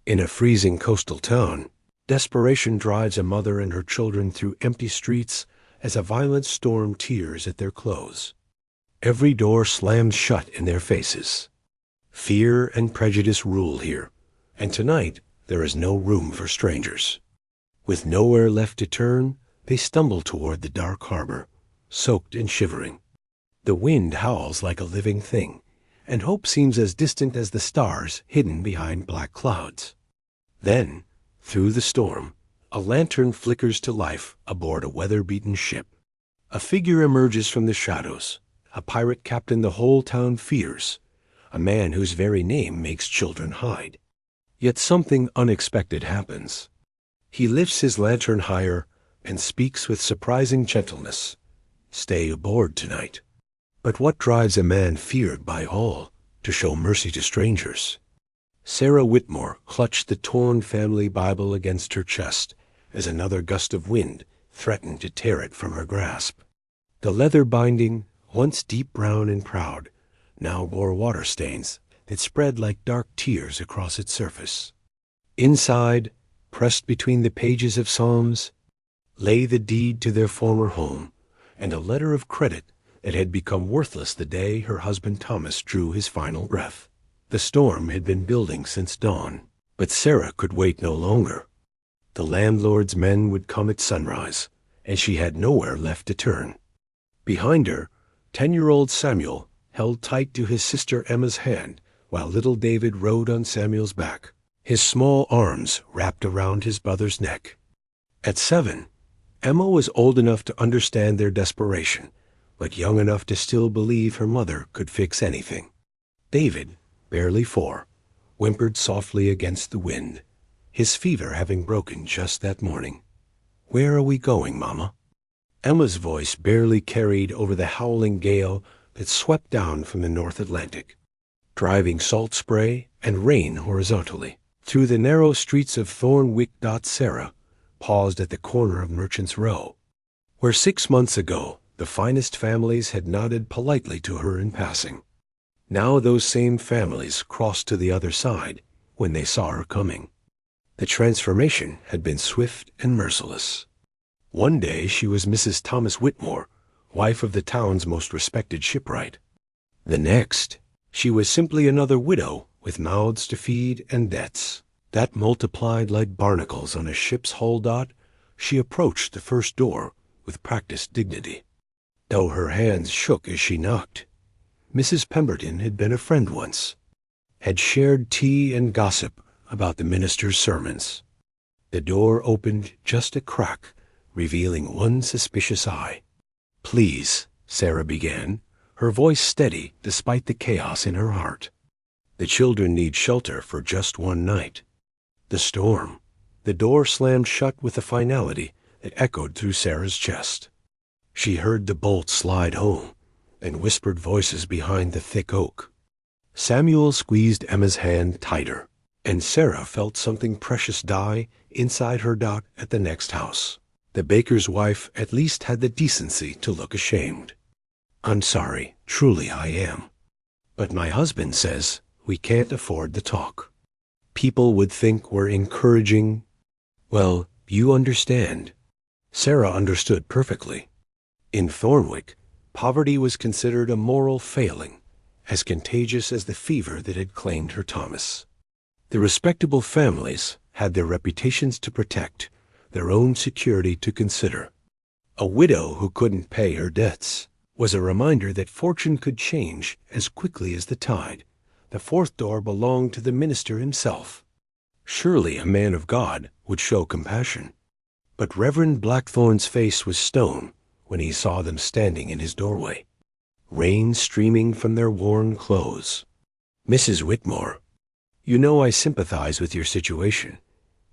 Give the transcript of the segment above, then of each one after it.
In a freezing coastal town, desperation drives a mother and her children through empty streets as a violent storm tears at their clothes. Every door slammed shut in their faces. Fear and prejudice rule here, and tonight there is no room for strangers. With nowhere left to turn, they stumble toward the dark harbor, soaked and shivering. The wind howls like a living thing, and hope seems as distant as the stars hidden behind black clouds. Then, through the storm, a lantern flickers to life aboard a weather-beaten ship. A figure emerges from the shadows, a pirate captain the whole town fears, a man whose very name makes children hide. Yet something unexpected happens. He lifts his lantern higher and speaks with surprising gentleness. Stay aboard tonight. But what drives a man feared by all to show mercy to strangers? Sarah Whitmore clutched the torn family Bible against her chest as another gust of wind threatened to tear it from her grasp. The leather binding, once deep brown and proud, now bore water stains that spread like dark tears across its surface. Inside, pressed between the pages of Psalms, lay the deed to their former home and a letter of credit that had become worthless the day her husband Thomas drew his final breath. The storm had been building since dawn, but Sarah could wait no longer. The landlord's men would come at sunrise, and she had nowhere left to turn. Behind her, 10-year-old Samuel held tight to his sister Emma's hand while little David rode on Samuel's back, his small arms wrapped around his brother's neck. At 7, Emma was old enough to understand their desperation, but young enough to still believe her mother could fix anything. David, barely 4, whimpered softly against the wind, his fever having broken just that morning. "Where are we going, Mama?" Emma's voice barely carried over the howling gale that swept down from the North Atlantic, driving salt spray and rain horizontally. Through the narrow streets of Thornwick. Sarah paused at the corner of Merchant's Row, where 6 months ago the finest families had nodded politely to her in passing. Now those same families crossed to the other side when they saw her coming. The transformation had been swift and merciless. One day she was Mrs. Thomas Whitmore, wife of the town's most respected shipwright. The next, she was simply another widow with mouths to feed and debts that multiplied like barnacles on a ship's hull. She approached the first door with practiced dignity, though her hands shook as she knocked. Mrs. Pemberton had been a friend once, had shared tea and gossip about the minister's sermons. The door opened just a crack, revealing one suspicious eye. "Please," Sarah began, her voice steady despite the chaos in her heart. "The children need shelter for just one night." The storm. The door slammed shut with a finality that echoed through Sarah's chest. She heard the bolt slide home and whispered voices behind the thick oak. Samuel squeezed Emma's hand tighter, and Sarah felt something precious die inside her. At the next house, the baker's wife at least had the decency to look ashamed. "I'm sorry, truly I am. But my husband says we can't afford the talk. People would think we're encouraging—" "Well, you understand." Sarah understood perfectly. In Thornwick, poverty was considered a moral failing, as contagious as the fever that had claimed her Thomas. The respectable families had their reputations to protect, their own security to consider. A widow who couldn't pay her debts was a reminder that fortune could change as quickly as the tide. The fourth door belonged to the minister himself. Surely a man of God would show compassion. But Reverend Blackthorn's face was stone when he saw them standing in his doorway, rain streaming from their worn clothes. "Mrs. Whitmore, you know I sympathize with your situation,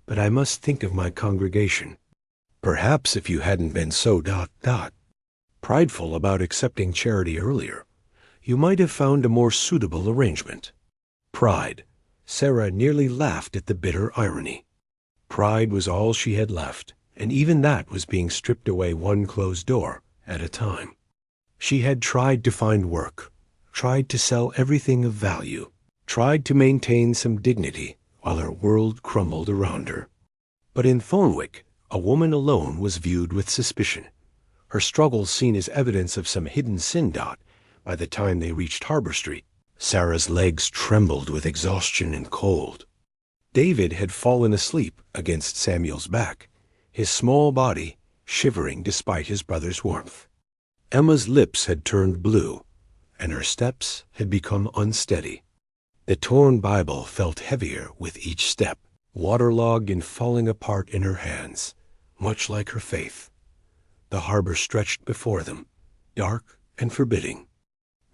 but I must think of my congregation. Perhaps if you hadn't been so prideful about accepting charity earlier, you might have found a more suitable arrangement." Pride. Sarah nearly laughed at the bitter irony. Pride was all she had left, and even that was being stripped away one closed door at a time. She had tried to find work, tried to sell everything of value, tried to maintain some dignity while her world crumbled around her. But in Thornwick, a woman alone was viewed with suspicion, her struggles seen as evidence of some hidden sin. By the time they reached Harbor Street, Sarah's legs trembled with exhaustion and cold. David had fallen asleep against Samuel's back, his small body shivering despite his brother's warmth. Emma's lips had turned blue, and her steps had become unsteady. The torn Bible felt heavier with each step, waterlogged and falling apart in her hands, much like her faith. The harbor stretched before them, dark and forbidding.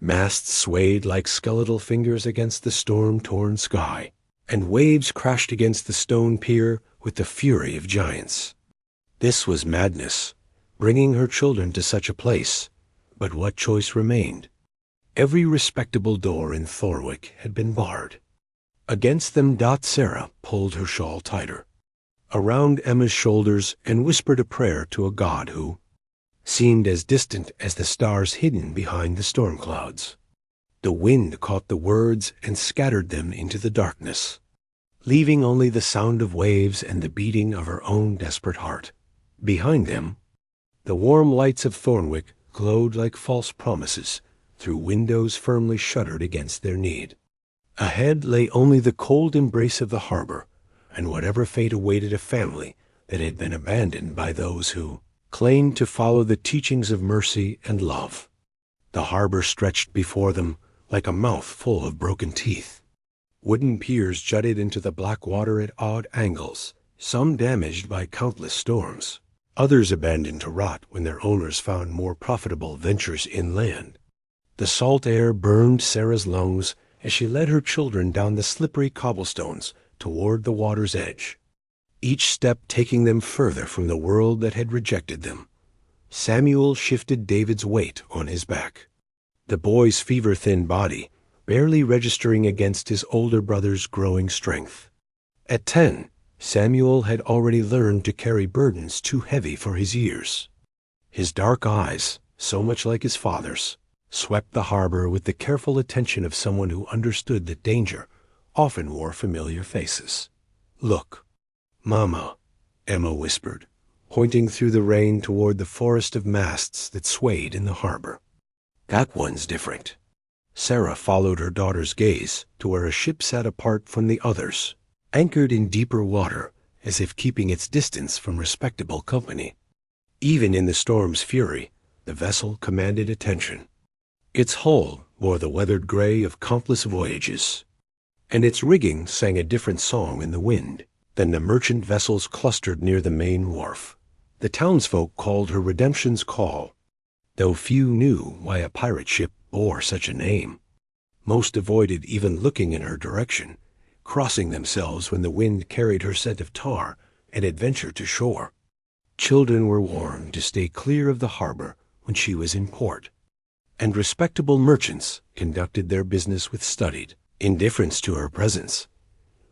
Masts swayed like skeletal fingers against the storm-torn sky, and waves crashed against the stone pier with the fury of giants. This was madness, bringing her children to such a place, but what choice remained? Every respectable door in Thornwick had been barred. Against them Sarah pulled her shawl tighter, around Emma's shoulders, and whispered a prayer to a God who seemed as distant as the stars hidden behind the storm clouds. The wind caught the words and scattered them into the darkness, leaving only the sound of waves and the beating of her own desperate heart. Behind them, the warm lights of Thornwick glowed like false promises through windows firmly shuttered against their need. Ahead lay only the cold embrace of the harbor, and whatever fate awaited a family that had been abandoned by those who claimed to follow the teachings of mercy and love. The harbor stretched before them like a mouth full of broken teeth. Wooden piers jutted into the black water at odd angles, some damaged by countless storms, others abandoned to rot when their owners found more profitable ventures inland. The salt air burned Sarah's lungs as she led her children down the slippery cobblestones toward the water's edge, each step taking them further from the world that had rejected them. Samuel shifted David's weight on his back, the boy's fever-thin body barely registering against his older brother's growing strength. At 10, Samuel had already learned to carry burdens too heavy for his years. His dark eyes, so much like his father's, swept the harbor with the careful attention of someone who understood that danger often wore familiar faces. "Look, Mama," Emma whispered, pointing through the rain toward the forest of masts that swayed in the harbor. "That one's different." Sarah followed her daughter's gaze to where a ship sat apart from the others, anchored in deeper water, as if keeping its distance from respectable company. Even in the storm's fury, the vessel commanded attention. Its hull bore the weathered gray of countless voyages, and its rigging sang a different song in the wind than the merchant vessels clustered near the main wharf. The townsfolk called her Redemption's Call, though few knew why a pirate ship bore such a name. Most avoided even looking in her direction, crossing themselves when the wind carried her scent of tar and adventure to shore. Children were warned to stay clear of the harbor when she was in port, and respectable merchants conducted their business with studied indifference to her presence.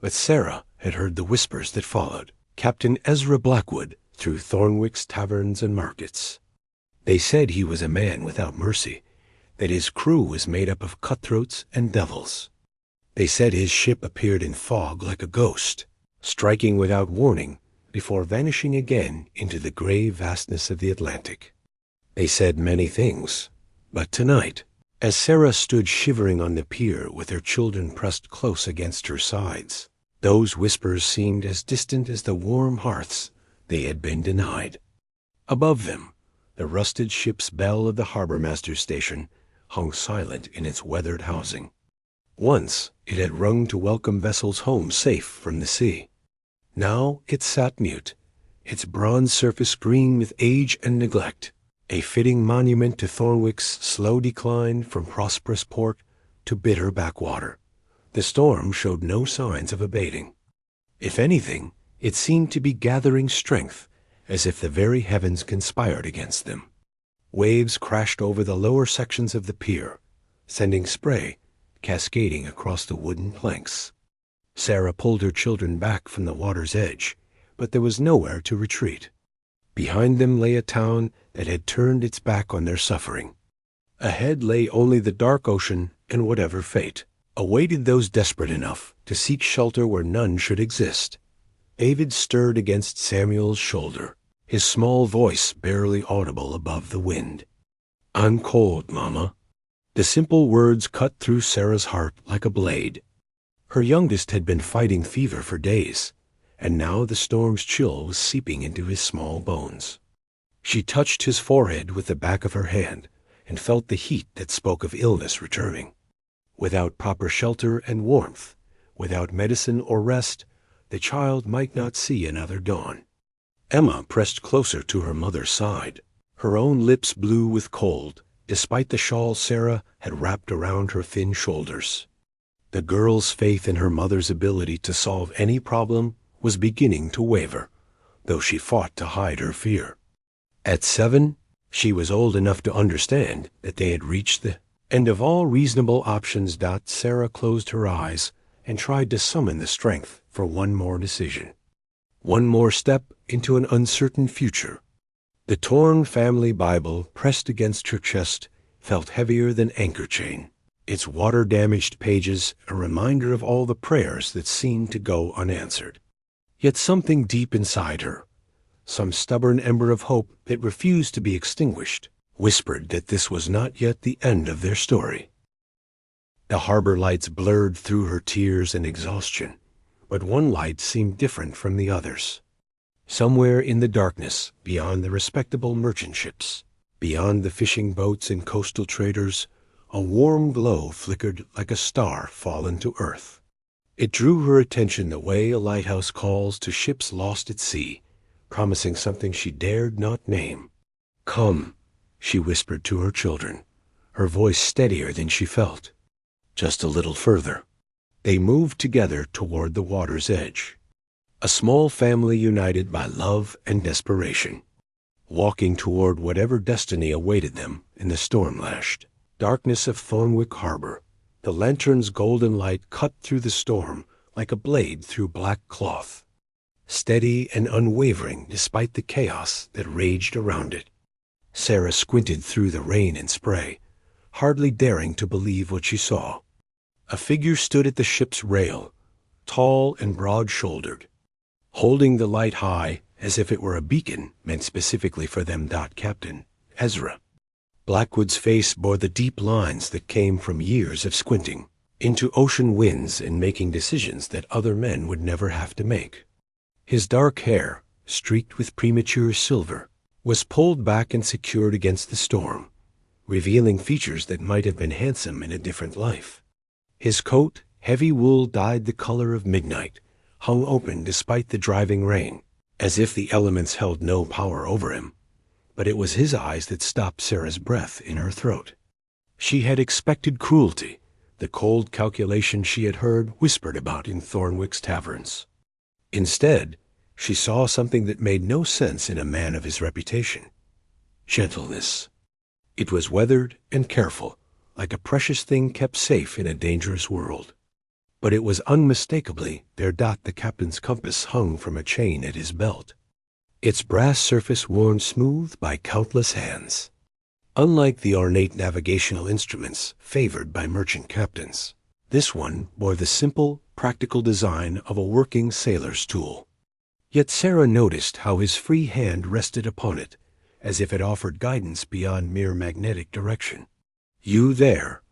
But Sarah had heard the whispers that followed Captain Ezra Blackwood through Thornwick's taverns and markets. They said he was a man without mercy, that his crew was made up of cutthroats and devils. They said his ship appeared in fog like a ghost, striking without warning before vanishing again into the gray vastness of the Atlantic. They said many things, but tonight, as Sarah stood shivering on the pier with her children pressed close against her sides, those whispers seemed as distant as the warm hearths they had been denied. Above them, the rusted ship's bell of the harbor-master's station hung silent in its weathered housing. Once it had rung to welcome vessels home safe from the sea. Now it sat mute, its bronze surface green with age and neglect, a fitting monument to Thornwick's slow decline from prosperous port to bitter backwater. The storm showed no signs of abating. If anything, it seemed to be gathering strength, as if the very heavens conspired against them. Waves crashed over the lower sections of the pier, sending spray cascading across the wooden planks. Sarah pulled her children back from the water's edge, but there was nowhere to retreat. Behind them lay a town that had turned its back on their suffering. Ahead lay only the dark ocean and whatever fate awaited those desperate enough to seek shelter where none should exist. David stirred against Samuel's shoulder, his small voice barely audible above the wind. "I'm cold, Mama." The simple words cut through Sarah's heart like a blade. Her youngest had been fighting fever for days, and now the storm's chill was seeping into his small bones. She touched his forehead with the back of her hand and felt the heat that spoke of illness returning. Without proper shelter and warmth, without medicine or rest, the child might not see another dawn. Emma pressed closer to her mother's side, her own lips blue with cold, despite the shawl Sarah had wrapped around her thin shoulders. The girl's faith in her mother's ability to solve any problem was beginning to waver, though she fought to hide her fear. At 7, she was old enough to understand that they had reached the end of all reasonable options. Sarah closed her eyes and tried to summon the strength for one more decision. One more step into an uncertain future. The torn family Bible pressed against her chest felt heavier than anchor chain, its water-damaged pages a reminder of all the prayers that seemed to go unanswered. Yet something deep inside her, some stubborn ember of hope that refused to be extinguished, whispered that this was not yet the end of their story. The harbor lights blurred through her tears and exhaustion, but one light seemed different from the others. Somewhere in the darkness, beyond the respectable merchant ships, beyond the fishing boats and coastal traders, a warm glow flickered like a star fallen to earth. It drew her attention the way a lighthouse calls to ships lost at sea, promising something she dared not name. "Come," she whispered to her children, her voice steadier than she felt. Just a little further. They moved together toward the water's edge. A small family united by love and desperation, walking toward whatever destiny awaited them in the storm-lashed darkness of Thornwick Harbor. The lantern's golden light cut through the storm like a blade through black cloth, steady and unwavering despite the chaos that raged around it. Sarah squinted through the rain and spray, hardly daring to believe what she saw. A figure stood at the ship's rail, tall and broad-shouldered, holding the light high as if it were a beacon meant specifically for them. Captain Ezra. Blackwood's face bore the deep lines that came from years of squinting into ocean winds and making decisions that other men would never have to make. His dark hair, streaked with premature silver, was pulled back and secured against the storm, revealing features that might have been handsome in a different life. His coat, heavy wool dyed the color of midnight, hung open despite the driving rain, as if the elements held no power over him. But it was his eyes that stopped Sarah's breath in her throat. She had expected cruelty, the cold calculation she had heard whispered about in Thornwick's taverns. Instead, she saw something that made no sense in a man of his reputation. Gentleness. It was weathered and careful, like a precious thing kept safe in a dangerous world. But it was unmistakably there. The captain's compass hung from a chain at his belt, its brass surface worn smooth by countless hands. Unlike the ornate navigational instruments favored by merchant captains, this one bore the simple, practical design of a working sailor's tool. Yet Sarah noticed how his free hand rested upon it, as if it offered guidance beyond mere magnetic direction. "You there?"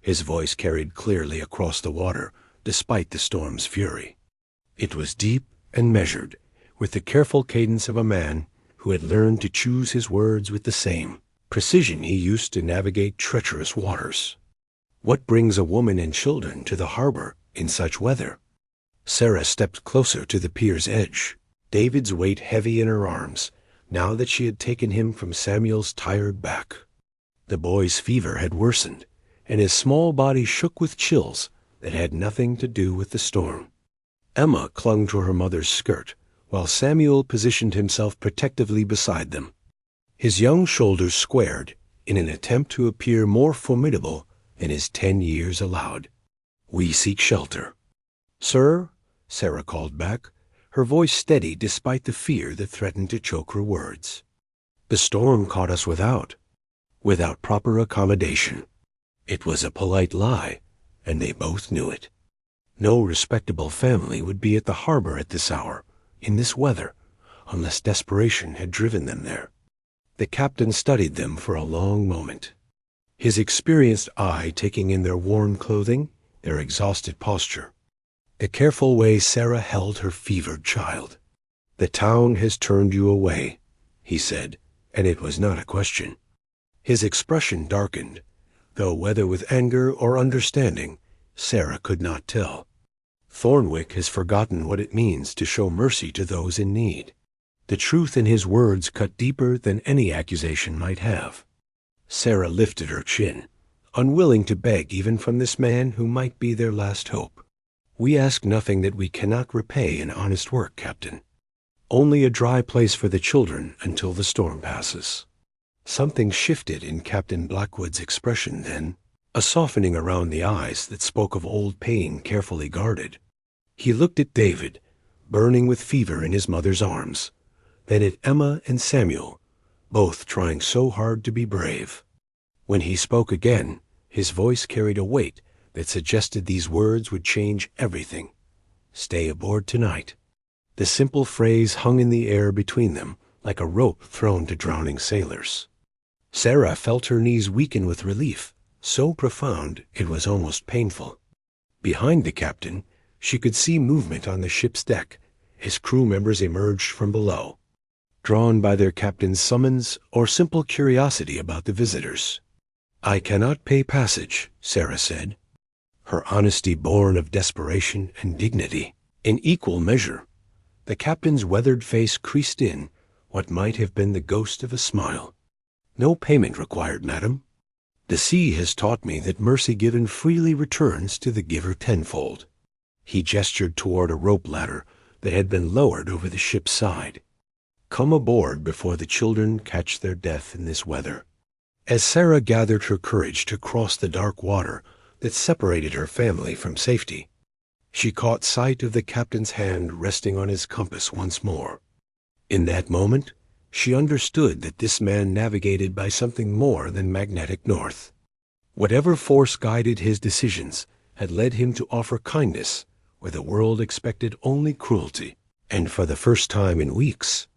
His voice carried clearly across the water, despite the storm's fury. It was deep and measured, with the careful cadence of a man who had learned to choose his words with the same precision he used to navigate treacherous waters. "What brings a woman and children to the harbor in such weather?" Sarah stepped closer to the pier's edge, David's weight heavy in her arms, now that she had taken him from Samuel's tired back. The boy's fever had worsened, and his small body shook with chills that had nothing to do with the storm. Emma clung to her mother's skirt, while Samuel positioned himself protectively beside them. His young shoulders squared in an attempt to appear more formidable than his 10 years allowed. "We seek shelter." "Sir," Sarah called back, her voice steady despite the fear that threatened to choke her words. "The storm caught us without proper accommodation." It was a polite lie, and they both knew it. No respectable family would be at the harbor at this hour, in this weather, unless desperation had driven them there. The captain studied them for a long moment, his experienced eye taking in their worn clothing, their exhausted posture, the careful way Sarah held her fevered child. "The town has turned you away," he said, and it was not a question. His expression darkened, though whether with anger or understanding, Sarah could not tell. Thornwick has forgotten what it means to show mercy to those in need. The truth in his words cut deeper than any accusation might have. Sarah lifted her chin, unwilling to beg even from this man who might be their last hope. "We ask nothing that we cannot repay in honest work, Captain. Only a dry place for the children until the storm passes." Something shifted in Captain Blackwood's expression then, a softening around the eyes that spoke of old pain carefully guarded. He looked at David, burning with fever in his mother's arms, then at Emma and Samuel, both trying so hard to be brave. When he spoke again, his voice carried a weight that suggested these words would change everything. "Stay aboard tonight." The simple phrase hung in the air between them like a rope thrown to drowning sailors. Sarah felt her knees weaken with relief, so profound it was almost painful. Behind the captain, she could see movement on the ship's deck as crew members emerged from below, drawn by their captain's summons or simple curiosity about the visitors. "I cannot pay passage," Sarah said, her honesty born of desperation and dignity in equal measure. The captain's weathered face creased in what might have been the ghost of a smile. "No payment required, madam. The sea has taught me that mercy given freely returns to the giver tenfold." He gestured toward a rope ladder that had been lowered over the ship's side. "Come aboard before the children catch their death in this weather." As Sarah gathered her courage to cross the dark water that separated her family from safety, she caught sight of the captain's hand resting on his compass once more. In that moment, she understood that this man navigated by something more than magnetic north. Whatever force guided his decisions had led him to offer kindness where the world expected only cruelty, and for the first time in weeks,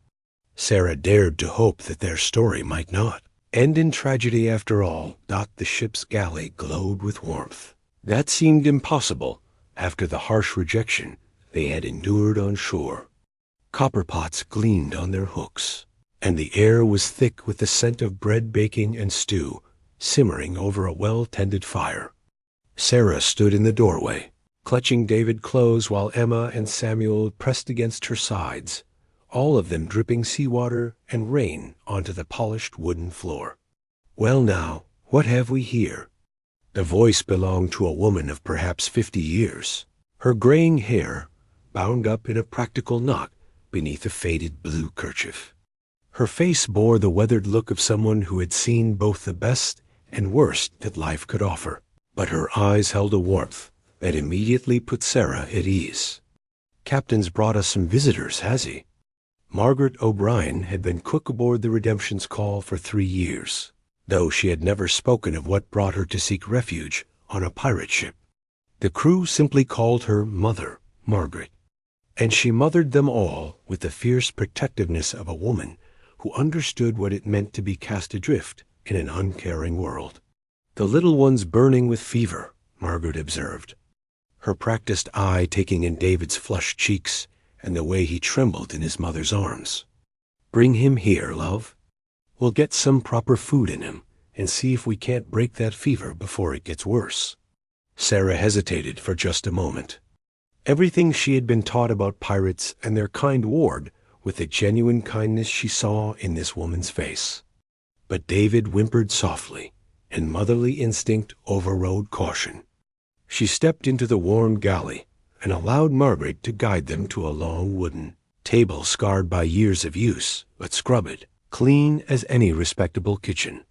Sarah dared to hope that their story might not end in tragedy after all. The ship's galley glowed with warmth. That seemed impossible after the harsh rejection they had endured on shore. Copper pots gleamed on their hooks, and the air was thick with the scent of bread baking and stew simmering over a well-tended fire. Sarah stood in the doorway, clutching David close while Emma and Samuel pressed against her sides, all of them dripping seawater and rain onto the polished wooden floor. "Well now, what have we here?" The voice belonged to a woman of perhaps 50 years, her graying hair bound up in a practical knot beneath a faded blue kerchief. Her face bore the weathered look of someone who had seen both the best and worst that life could offer, but her eyes held a warmth that immediately put Sarah at ease. "Captain's brought us some visitors, has he?" Margaret O'Brien had been cook aboard the Redemption's call for 3 years, though she had never spoken of what brought her to seek refuge on a pirate ship. The crew simply called her Mother Margaret, and she mothered them all with the fierce protectiveness of a woman who understood what it meant to be cast adrift in an uncaring world. "The little one's burning with fever," Margaret observed, her practiced eye taking in David's flushed cheeks and the way he trembled in his mother's arms. "Bring him here, love. We'll get some proper food in him and see if we can't break that fever before it gets worse." Sarah hesitated for just a moment. Everything she had been taught about pirates and their kind ward with the genuine kindness she saw in this woman's face. But David whimpered softly, and motherly instinct overrode caution. She stepped into the warm galley and allowed Margaret to guide them to a long wooden table scarred by years of use, but scrubbed, clean as any respectable kitchen.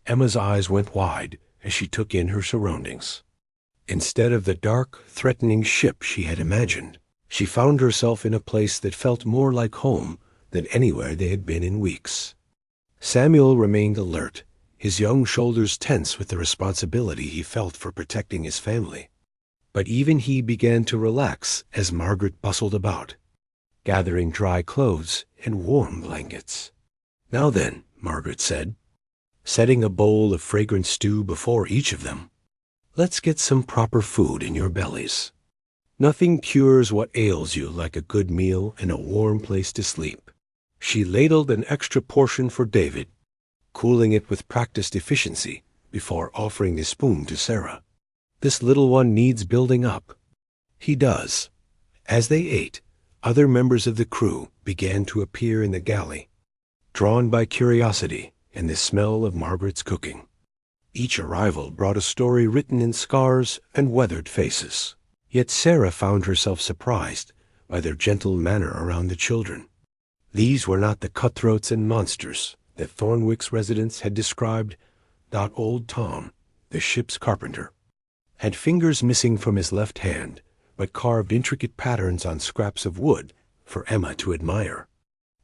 Emma's eyes went wide as she took in her surroundings. Instead of the dark, threatening ship she had imagined, she found herself in a place that felt more like home than anywhere they had been in weeks. Samuel remained alert, his young shoulders tense with the responsibility he felt for protecting his family. But even he began to relax as Margaret bustled about, gathering dry clothes and warm blankets. "Now then," Margaret said, setting a bowl of fragrant stew before each of them, "let's get some proper food in your bellies. Nothing cures what ails you like a good meal and a warm place to sleep." She ladled an extra portion for David, cooling it with practiced efficiency before offering the spoon to Sarah. "This little one needs building up." "He does." As they ate, other members of the crew began to appear in the galley, drawn by curiosity and the smell of Margaret's cooking. Each arrival brought a story written in scars and weathered faces. Yet Sarah found herself surprised by their gentle manner around the children. These were not the cutthroats and monsters that Thornwick's residents had described. Not old Tom, the ship's carpenter, had fingers missing from his left hand, but carved intricate patterns on scraps of wood for Emma to admire.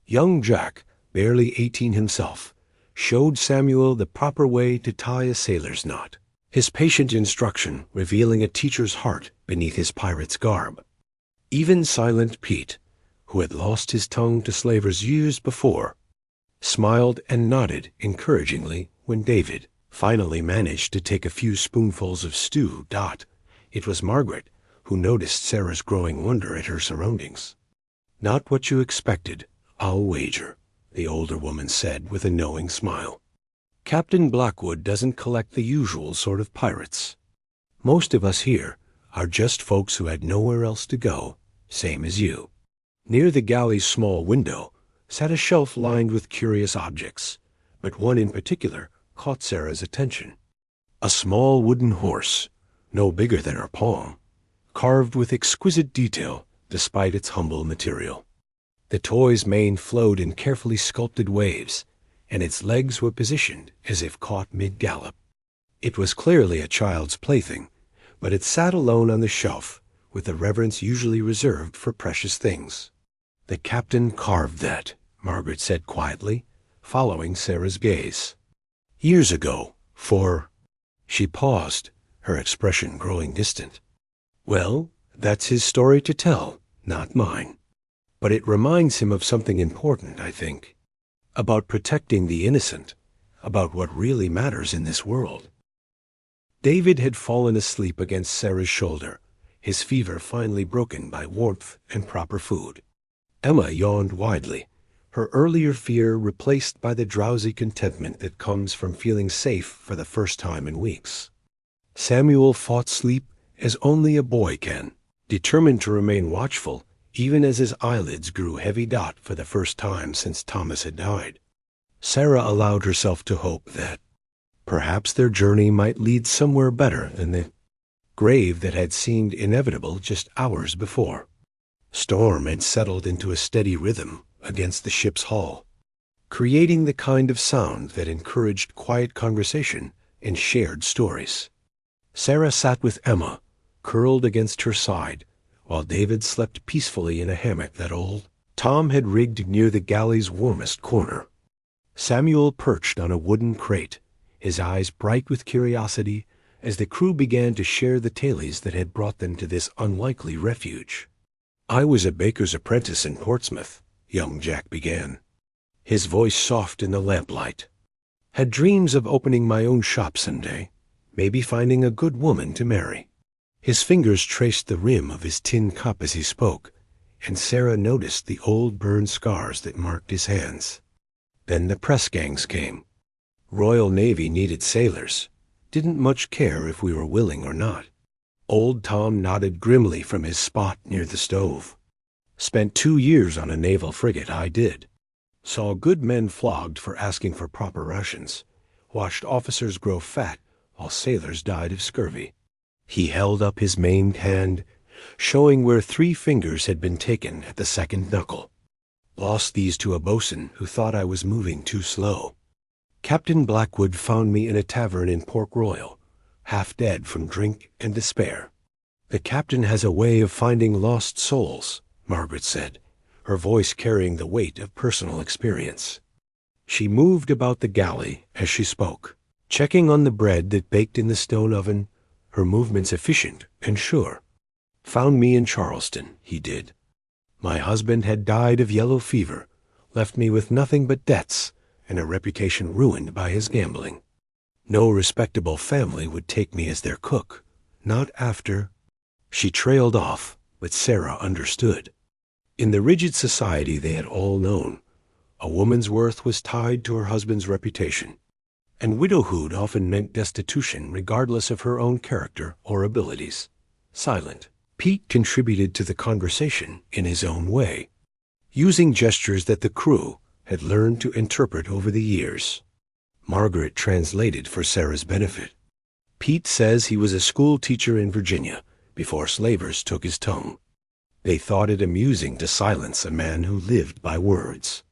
Young Jack, barely 18 himself, showed Samuel the proper way to tie a sailor's knot, his patient instruction revealing a teacher's heart beneath his pirate's garb. Even Silent Pete, who had lost his tongue to slavers years before, smiled and nodded encouragingly when David finally managed to take a few spoonfuls of stew. It was Margaret who noticed Sarah's growing wonder at her surroundings. "Not what you expected, I'll wager," the older woman said with a knowing smile. "Captain Blackwood doesn't collect the usual sort of pirates. Most of us here are just folks who had nowhere else to go, same as you." Near the galley's small window sat a shelf lined with curious objects, but one in particular caught Sarah's attention. A small wooden horse, no bigger than her palm, carved with exquisite detail despite its humble material. The toy's mane flowed in carefully sculpted waves, and its legs were positioned as if caught mid-gallop. It was clearly a child's plaything, but it sat alone on the shelf with the reverence usually reserved for precious things. "The captain carved that," Margaret said quietly, following Sarah's gaze. "Years ago, for—" She paused, her expression growing distant. "Well, that's his story to tell, not mine. But it reminds him of something important, I think. About protecting the innocent, about what really matters in this world." David had fallen asleep against Sarah's shoulder, his fever finally broken by warmth and proper food. Emma yawned widely, her earlier fear replaced by the drowsy contentment that comes from feeling safe for the first time in weeks. Samuel fought sleep as only a boy can, determined to remain watchful even as his eyelids grew heavy for the first time since Thomas had died. Sarah allowed herself to hope that perhaps their journey might lead somewhere better than the grave that had seemed inevitable just hours before. Storm had settled into a steady rhythm against the ship's hull, creating the kind of sound that encouraged quiet conversation and shared stories. Sarah sat with Emma, curled against her side, while David slept peacefully in a hammock that old Tom had rigged near the galley's warmest corner. Samuel perched on a wooden crate, his eyes bright with curiosity as the crew began to share the tales that had brought them to this unlikely refuge. "I was a baker's apprentice in Portsmouth," young Jack began, his voice soft in the lamplight. "Had dreams of opening my own shop someday, maybe finding a good woman to marry." His fingers traced the rim of his tin cup as he spoke, and Sarah noticed the old burn scars that marked his hands. Then the press gangs came. Royal Navy needed sailors, didn't much care if we were willing or not. Old Tom nodded grimly from his spot near the stove. "Spent 2 years on a naval frigate, I did. Saw good men flogged for asking for proper rations. Watched officers grow fat while sailors died of scurvy." He held up his maimed hand, showing where 3 fingers had been taken at the second knuckle. "Lost these to a bosun who thought I was moving too slow. Captain Blackwood found me in a tavern in Port Royal, half dead from drink and despair." "The captain has a way of finding lost souls," Margaret said, her voice carrying the weight of personal experience. She moved about the galley as she spoke, checking on the bread that baked in the stone oven, her movements efficient and sure. Found me in Charleston, he did. My husband had died of yellow fever, left me with nothing but debts and a reputation ruined by his gambling. No respectable family would take me as their cook, not after. She trailed off, but Sarah understood. In the rigid society they had all known, a woman's worth was tied to her husband's reputation, and widowhood often meant destitution regardless of her own character or abilities. Silent, Pete contributed to the conversation in his own way, using gestures that the crew had learned to interpret over the years. Margaret translated for Sarah's benefit. Pete says he was a school teacher in Virginia before slavers took his tongue. They thought it amusing to silence a man who lived by words.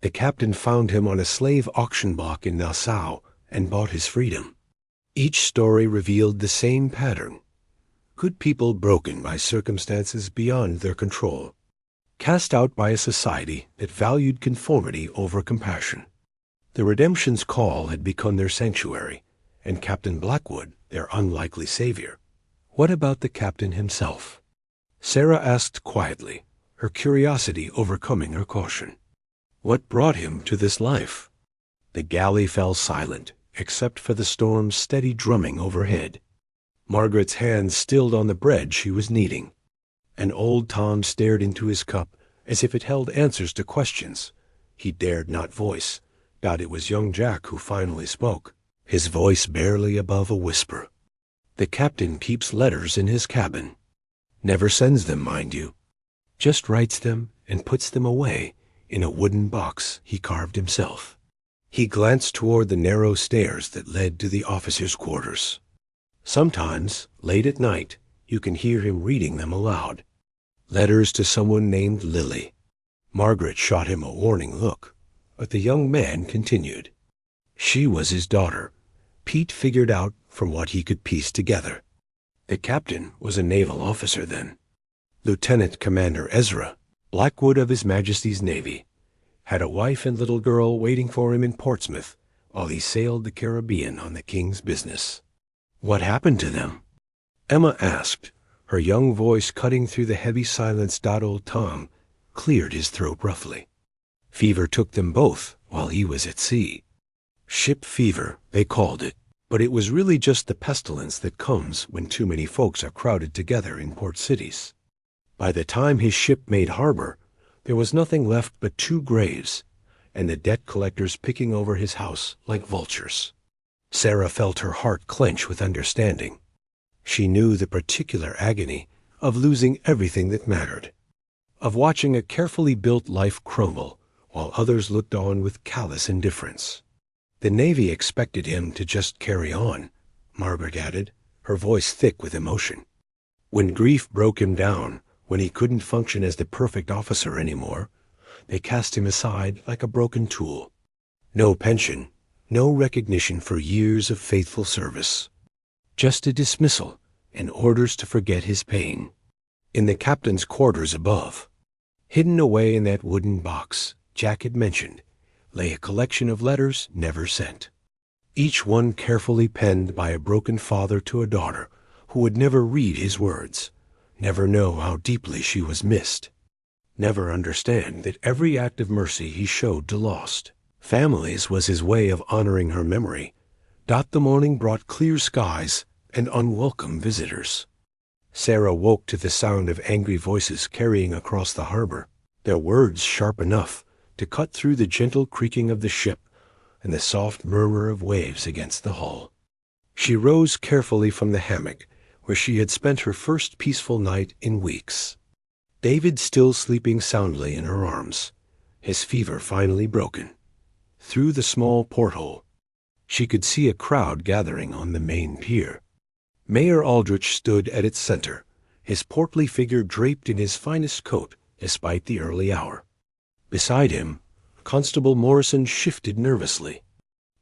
The captain found him on a slave auction block in Nassau and bought his freedom. Each story revealed the same pattern. Good people broken by circumstances beyond their control, cast out by a society that valued conformity over compassion. The Redemption's call had become their sanctuary, and Captain Blackwood their unlikely savior. What about the captain himself? Sarah asked quietly, her curiosity overcoming her caution. What brought him to this life? The galley fell silent, except for the storm's steady drumming overhead. Margaret's hands stilled on the bread she was kneading, and old Tom stared into his cup as if it held answers to questions he dared not voice. It was young Jack who finally spoke, his voice barely above a whisper. The captain keeps letters in his cabin. Never sends them, mind you. Just writes them and puts them away in a wooden box he carved himself. He glanced toward the narrow stairs that led to the officers' quarters. Sometimes, late at night, you can hear him reading them aloud. Letters to someone named Lily. Margaret shot him a warning look, but the young man continued. She was his daughter, Pete figured out from what he could piece together. The captain was a naval officer then. Lieutenant Commander Ezra, Blackwood of His Majesty's Navy, had a wife and little girl waiting for him in Portsmouth while he sailed the Caribbean on the king's business. What happened to them? Emma asked, her young voice cutting through the heavy silence. Old Tom cleared his throat roughly. Fever took them both while he was at sea. Ship fever, they called it, but it was really just the pestilence that comes when too many folks are crowded together in port cities. By the time his ship made harbor, there was nothing left but 2 graves, and the debt collectors picking over his house like vultures. Sarah felt her heart clench with understanding. She knew the particular agony of losing everything that mattered, of watching a carefully built life crumble while others looked on with callous indifference. The Navy expected him to just carry on, Margaret added, her voice thick with emotion. When grief broke him down, when he couldn't function as the perfect officer anymore, they cast him aside like a broken tool. No pension, no recognition for years of faithful service. Just a dismissal and orders to forget his pain. In the captain's quarters above, hidden away in that wooden box Jack had mentioned, lay a collection of letters never sent, each one carefully penned by a broken father to a daughter who would never read his words, never know how deeply she was missed, never understand that every act of mercy he showed to lost families was his way of honoring her memory. The morning brought clear skies and unwelcome visitors. Sarah woke to the sound of angry voices carrying across the harbor, their words sharp enough to cut through the gentle creaking of the ship and the soft murmur of waves against the hull. She rose carefully from the hammock where she had spent her first peaceful night in weeks. David still sleeping soundly in her arms, his fever finally broken. Through the small porthole, she could see a crowd gathering on the main pier. Mayor Aldrich stood at its center, his portly figure draped in his finest coat despite the early hour. Beside him, Constable Morrison shifted nervously,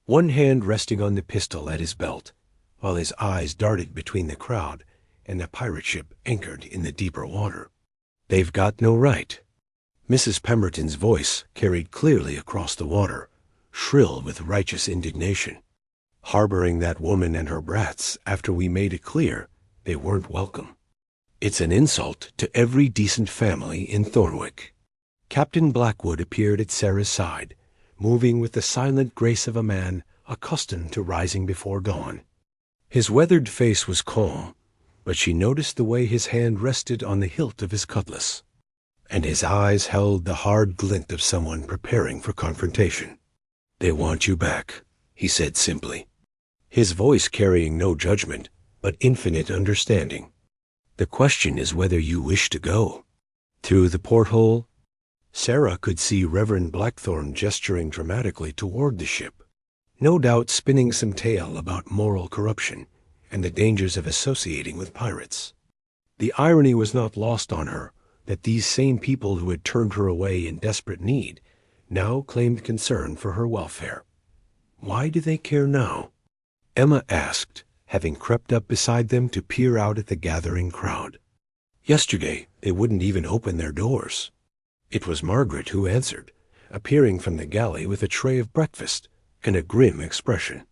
one hand resting on the pistol at his belt, while his eyes darted between the crowd and the pirate ship anchored in the deeper water. "They've got no right." Mrs. Pemberton's voice carried clearly across the water, shrill with righteous indignation. harboring that woman and her brats after we made it clear they weren't welcome. It's an insult to every decent family in Thornwick." Captain Blackwood appeared at Sarah's side, moving with the silent grace of a man accustomed to rising before dawn. His weathered face was calm, but she noticed the way his hand rested on the hilt of his cutlass, and his eyes held the hard glint of someone preparing for confrontation. "They want you back," he said simply, his voice carrying no judgment, but infinite understanding. "The question is whether you wish to go." Through the porthole, Sarah could see Reverend Blackthorne gesturing dramatically toward the ship, no doubt spinning some tale about moral corruption and the dangers of associating with pirates. The irony was not lost on her that these same people who had turned her away in desperate need now claimed concern for her welfare. Why do they care now? Emma asked, having crept up beside them to peer out at the gathering crowd. Yesterday they wouldn't even open their doors. It was Margaret who answered, appearing from the galley with a tray of breakfast and a grim expression.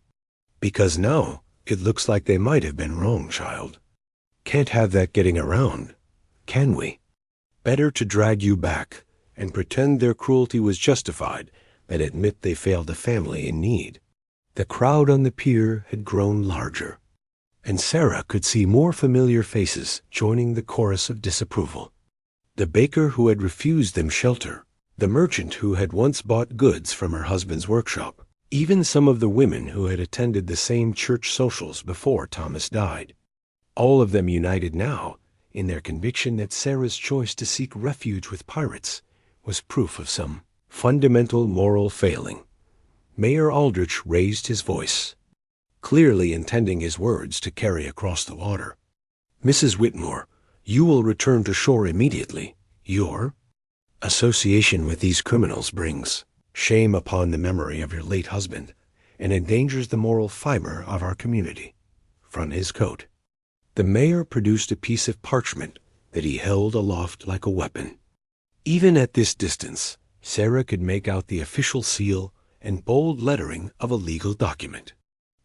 "Because now it looks like they might have been wrong, child. Can't have that getting around, can we? Better to drag you back and pretend their cruelty was justified than admit they failed a family in need." The crowd on the pier had grown larger, and Sarah could see more familiar faces joining the chorus of disapproval. The baker who had refused them shelter, the merchant who had once bought goods from her husband's workshop, even some of the women who had attended the same church socials before Thomas died. All of them united now in their conviction that Sarah's choice to seek refuge with pirates was proof of some fundamental moral failing. Mayor Aldrich raised his voice, clearly intending his words to carry across the water. "Mrs. Whitmore, you will return to shore immediately. Your association with these criminals brings shame upon the memory of your late husband and endangers the moral fiber of our community." From his coat, the mayor produced a piece of parchment that he held aloft like a weapon. Even at this distance, Sarah could make out the official seal and bold lettering of a legal document.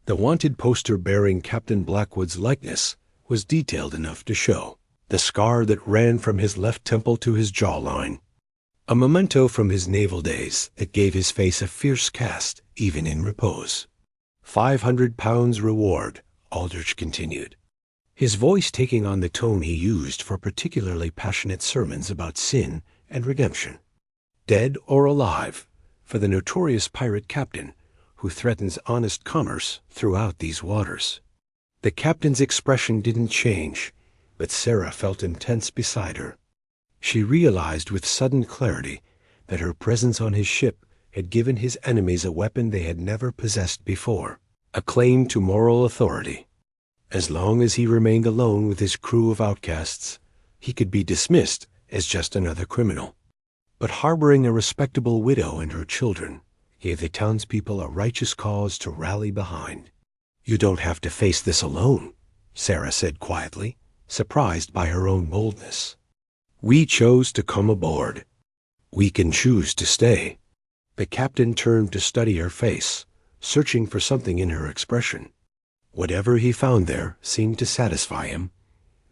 The wanted poster bearing Captain Blackwood's likeness was detailed enough to show the scar that ran from his left temple to his jawline, a memento from his naval days that gave his face a fierce cast even in repose. £500 reward, Aldrich continued, his voice taking on the tone he used for particularly passionate sermons about sin and redemption. "Dead or alive, for the notorious pirate captain who threatens honest commerce throughout these waters." The captain's expression didn't change, but Sarah felt intense beside her. She realized with sudden clarity that her presence on his ship had given his enemies a weapon they had never possessed before, a claim to moral authority. As long as he remained alone with his crew of outcasts, he could be dismissed as just another criminal. But harboring a respectable widow and her children gave the townspeople a righteous cause to rally behind. "You don't have to face this alone," Sarah said quietly, surprised by her own boldness. "We chose to come aboard. We can choose to stay." The captain turned to study her face, searching for something in her expression. Whatever he found there seemed to satisfy him,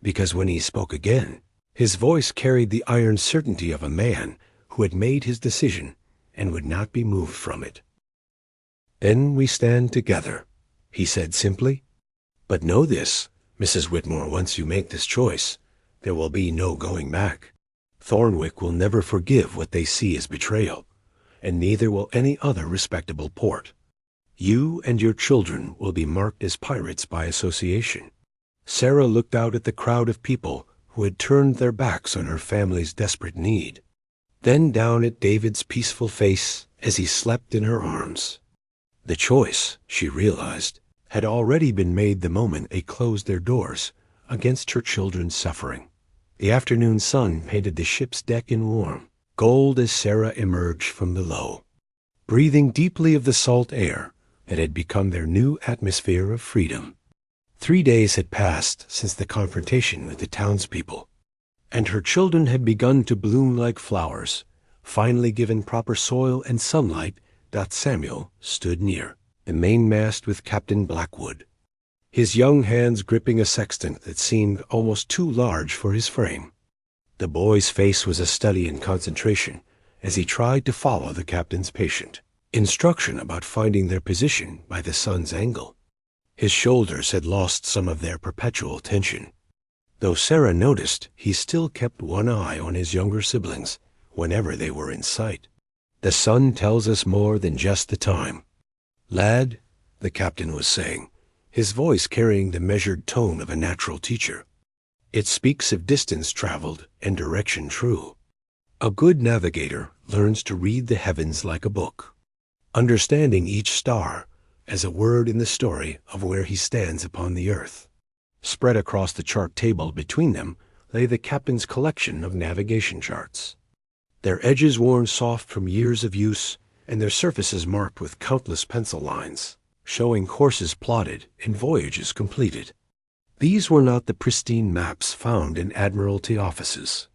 because when he spoke again, his voice carried the iron certainty of a man who had made his decision and would not be moved from it. "Then we stand together," he said simply. "But know this, Mrs. Whitmore, once you make this choice, there will be no going back. Thornwick will never forgive what they see as betrayal, and neither will any other respectable port. You and your children will be marked as pirates by association." Sarah looked out at the crowd of people who had turned their backs on her family's desperate need, then down at David's peaceful face as he slept in her arms. The choice, she realized, had already been made the moment they closed their doors against her children's suffering. The afternoon sun painted the ship's deck in warm gold as Sarah emerged from below, breathing deeply of the salt air that had become their new atmosphere of freedom. 3 days had passed since the confrontation with the townspeople, and her children had begun to bloom like flowers, finally given proper soil and sunlight. Samuel stood near. the mainmast with Captain Blackwood, his young hands gripping a sextant that seemed almost too large for his frame. The boy's face was a study in concentration as he tried to follow the captain's patient instruction about finding their position by the sun's angle. His shoulders had lost some of their perpetual tension. Though Sarah noticed, he still kept one eye on his younger siblings whenever they were in sight. The sun tells us more than just the time. Lad, the captain was saying, his voice carrying the measured tone of a natural teacher. It speaks of distance traveled and direction true. A good navigator learns to read the heavens like a book, understanding each star as a word in the story of where he stands upon the earth. Spread across the chart table between them lay the captain's collection of navigation charts, their edges worn soft from years of use and their surfaces marked with countless pencil lines, showing courses plotted and voyages completed. These were not the pristine maps found in admiralty offices,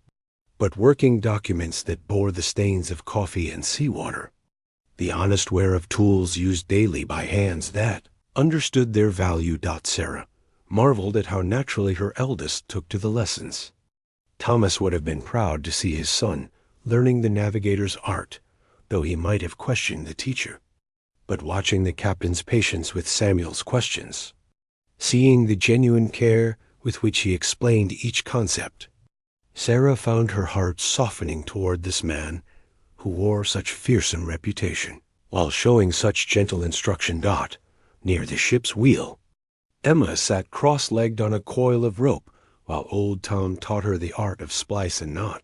but working documents that bore the stains of coffee and seawater, the honest wear of tools used daily by hands that understood their value. Sarah marveled at how naturally her eldest took to the lessons. Thomas would have been proud to see his son learning the navigator's art, though he might have questioned the teacher. But watching the captain's patience with Samuel's questions, seeing the genuine care with which he explained each concept, Sarah found her heart softening toward this man who wore such fearsome reputation, while showing such gentle instruction. Near the ship's wheel, Emma sat cross-legged on a coil of rope while old Tom taught her the art of splice and knot.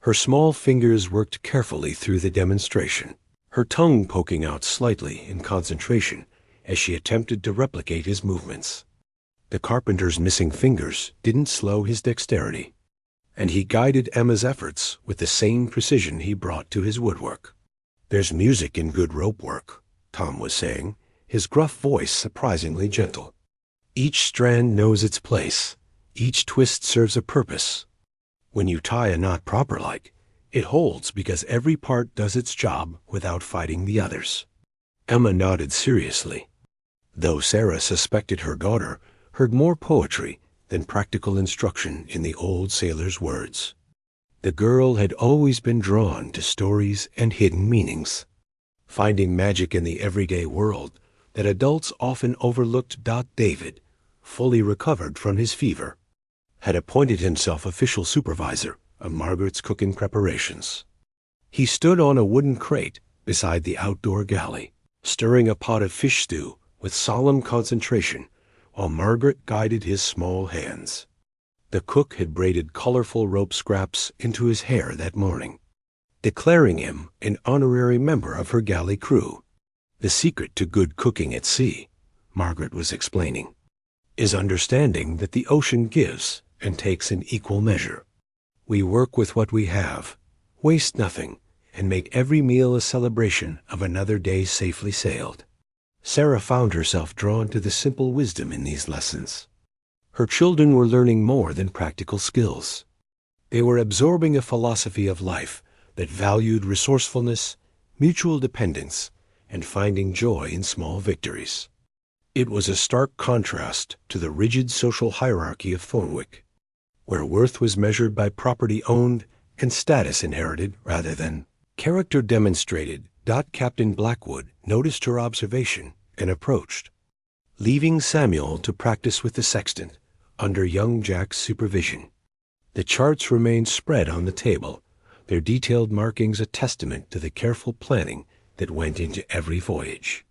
Her small fingers worked carefully through the demonstration, her tongue poking out slightly in concentration as she attempted to replicate his movements. The carpenter's missing fingers didn't slow his dexterity, and he guided Emma's efforts with the same precision he brought to his woodwork. "There's music in good rope work," Tom was saying, his gruff voice surprisingly gentle. "Each strand knows its place. Each twist serves a purpose. When you tie a knot proper-like, it holds because every part does its job without fighting the others." Emma nodded seriously, though Sarah suspected her daughter heard more poetry than practical instruction in the old sailor's words. The girl had always been drawn to stories and hidden meanings, finding magic in the everyday world that adults often overlooked. David, fully recovered from his fever, had appointed himself official supervisor of Margaret's cooking preparations. He stood on a wooden crate beside the outdoor galley, stirring a pot of fish stew with solemn concentration while Margaret guided his small hands. The cook had braided colorful rope scraps into his hair that morning, declaring him an honorary member of her galley crew. "The secret to good cooking at sea," Margaret was explaining, "is understanding that the ocean gives and takes in equal measure. We work with what we have, waste nothing, and make every meal a celebration of another day safely sailed." Sarah found herself drawn to the simple wisdom in these lessons. Her children were learning more than practical skills. They were absorbing a philosophy of life that valued resourcefulness, mutual dependence, and finding joy in small victories. It was a stark contrast to the rigid social hierarchy of Thornwick, where worth was measured by property owned and status inherited rather than character demonstrated. Captain Blackwood noticed her observation and approached, leaving Samuel to practice with the sextant under young Jack's supervision. The charts remained spread on the table, their detailed markings a testament to the careful planning that went into every voyage.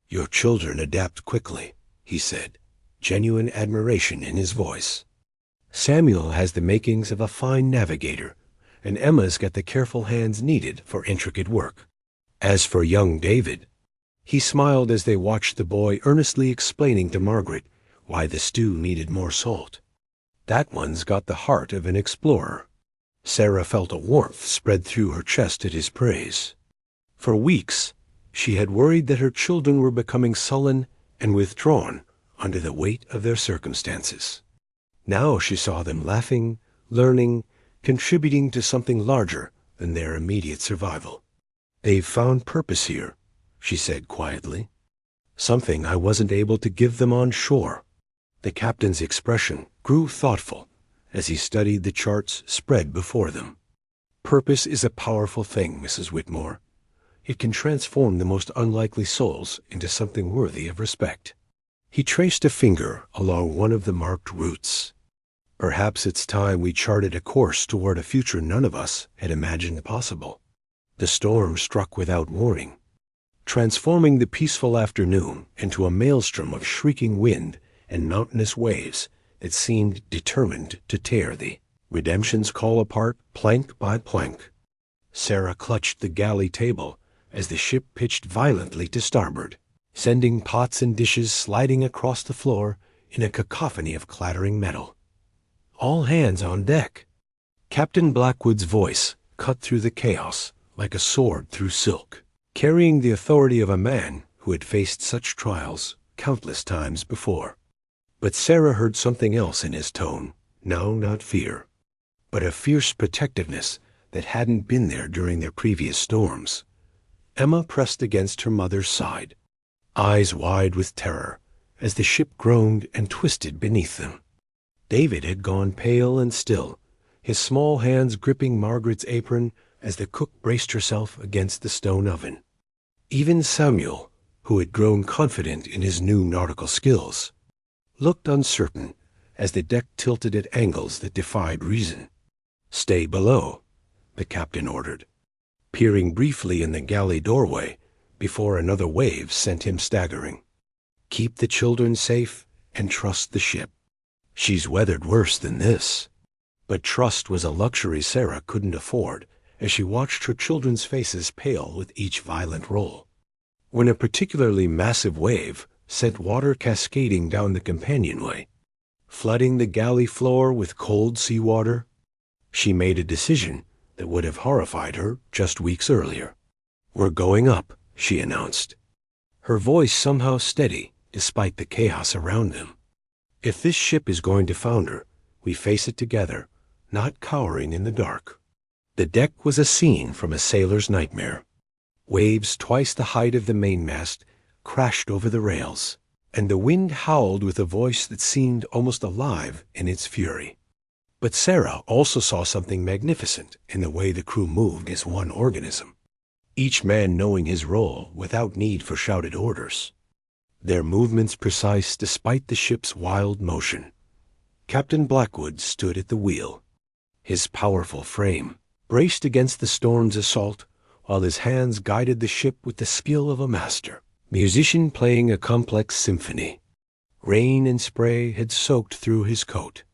"Your children adapt quickly," he said, genuine admiration in his voice. "Samuel has the makings of a fine navigator, and Emma's got the careful hands needed for intricate work. As for young David," he smiled as they watched the boy earnestly explaining to Margaret why the stew needed more salt. "That one's got the heart of an explorer." Sarah felt a warmth spread through her chest at his praise. For weeks, she had worried that her children were becoming sullen and withdrawn under the weight of their circumstances. Now she saw them laughing, learning, contributing to something larger than their immediate survival. "They've found purpose here," she said quietly. something I wasn't able to give them on shore. The captain's expression grew thoughtful as he studied the charts spread before them. Purpose is a powerful thing, Mrs. Whitmore. It can transform the most unlikely souls into something worthy of respect. He traced a finger along one of the marked routes. Perhaps it's time we charted a course toward a future none of us had imagined possible. The storm struck without warning, transforming the peaceful afternoon into a maelstrom of shrieking wind and mountainous waves that seemed determined to tear the Redemption's call apart plank by plank. Sarah clutched the galley table as the ship pitched violently to starboard, sending pots and dishes sliding across the floor in a cacophony of clattering metal. "All hands on deck." Captain Blackwood's voice cut through the chaos like a sword through silk, carrying the authority of a man who had faced such trials countless times before. But Sarah heard something else in his tone, now not fear, but a fierce protectiveness that hadn't been there during their previous storms. Emma pressed against her mother's side, eyes wide with terror as the ship groaned and twisted beneath them. David had gone pale and still, his small hands gripping Margaret's apron as the cook braced herself against the stone oven. Even Samuel, who had grown confident in his new nautical skills, looked uncertain as the deck tilted at angles that defied reason. "Stay below," the captain ordered, peering briefly in the galley doorway before another wave sent him staggering. "Keep the children safe and trust the ship. She's weathered worse than this." But trust was a luxury Sarah couldn't afford as she watched her children's faces pale with each violent roll. When a particularly massive wave sent water cascading down the companionway, flooding the galley floor with cold seawater, she made a decision that would have horrified her just weeks earlier. "We're going up," she announced, her voice somehow steady despite the chaos around them. "If this ship is going to founder, we face it together, not cowering in the dark." The deck was a scene from a sailor's nightmare. Waves twice the height of the mainmast crashed over the rails, and the wind howled with a voice that seemed almost alive in its fury. But Sarah also saw something magnificent in the way the crew moved as one organism, each man knowing his role without need for shouted orders, their movements precise despite the ship's wild motion. Captain Blackwood stood at the wheel, his powerful frame braced against the storm's assault, while his hands guided the ship with the skill of a master musician playing a complex symphony. Rain and spray had soaked through his coat,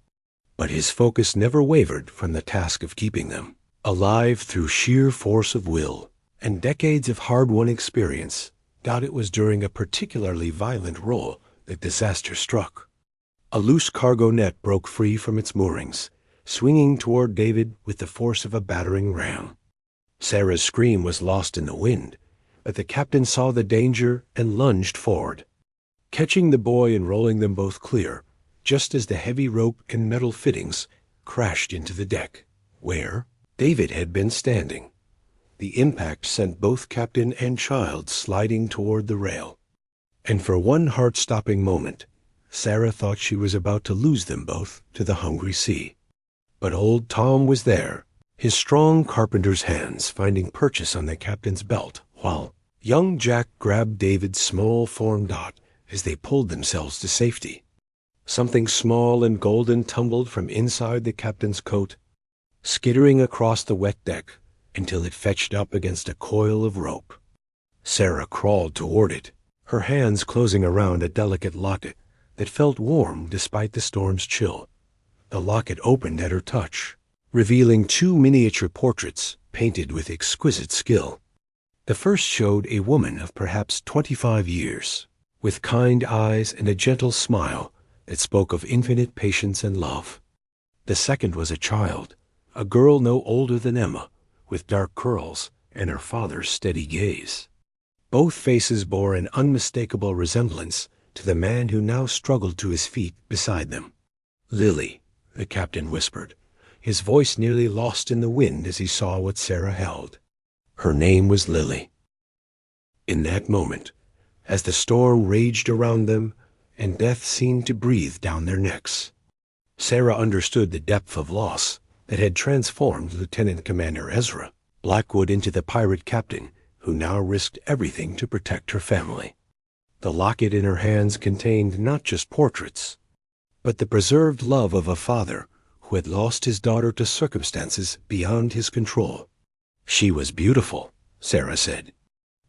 but his focus never wavered from the task of keeping them alive through sheer force of will, and decades of hard-won experience. Doubt it was during a particularly violent roll that disaster struck. A loose cargo net broke free from its moorings, swinging toward David with the force of a battering ram. Sarah's scream was lost in the wind, but the captain saw the danger and lunged forward, catching the boy and rolling them both clear, just as the heavy rope and metal fittings crashed into the deck, where David had been standing. The impact sent both captain and child sliding toward the rail, and for one heart-stopping moment, Sarah thought she was about to lose them both to the hungry sea. But old Tom was there, his strong carpenter's hands finding purchase on the captain's belt, while young Jack grabbed David's small form dot as they pulled themselves to safety. Something small and golden tumbled from inside the captain's coat, skittering across the wet deck until it fetched up against a coil of rope. Sarah crawled toward it, her hands closing around a delicate locket that felt warm despite the storm's chill. The locket opened at her touch, revealing two miniature portraits painted with exquisite skill. The first showed a woman of perhaps 25 years, with kind eyes and a gentle smile that spoke of infinite patience and love. The second was a child, a girl no older than Emma, with dark curls and her father's steady gaze. Both faces bore an unmistakable resemblance to the man who now struggled to his feet beside them. "Lily," the captain whispered, his voice nearly lost in the wind as he saw what Sarah held. Her name was Lily. In that moment, as the storm raged around them and death seemed to breathe down their necks. Sarah understood the depth of loss that had transformed Lieutenant Commander Ezra Blackwood into the pirate captain who now risked everything to protect her family. The locket in her hands contained not just portraits, but the preserved love of a father who had lost his daughter to circumstances beyond his control. She was beautiful, Sarah said,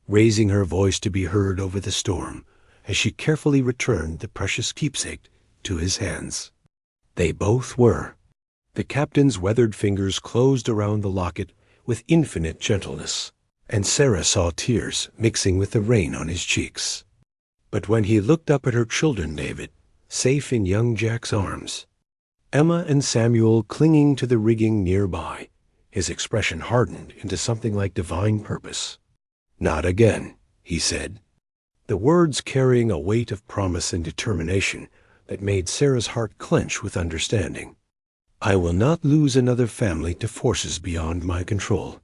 raising her voice to be heard over the storm as she carefully returned the precious keepsake to his hands. They both were. The captain's weathered fingers closed around the locket with infinite gentleness, and Sarah saw tears mixing with the rain on his cheeks. But when he looked up at her children, David, safe in young Jack's arms, Emma and Samuel clinging to the rigging nearby, his expression hardened into something like divine purpose. "Not again," he said, the words carrying a weight of promise and determination that made Sarah's heart clench with understanding. "I will not lose another family to forces beyond my control."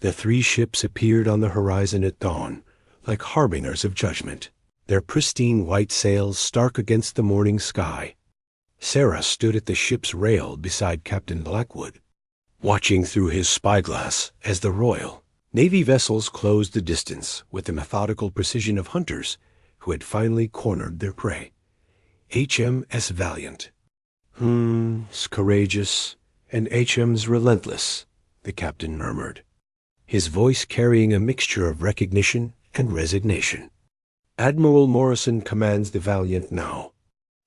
The 3 ships appeared on the horizon at dawn, like harbingers of judgment, their pristine white sails stark against the morning sky. Sarah stood at the ship's rail beside Captain Blackwood, watching through his spyglass as the Royal Navy vessels closed the distance with the methodical precision of hunters who had finally cornered their prey. HMS Valiant. "'S courageous, and HM's relentless," the captain murmured, his voice carrying a mixture of recognition and resignation. "Admiral Morrison commands the Valiant now.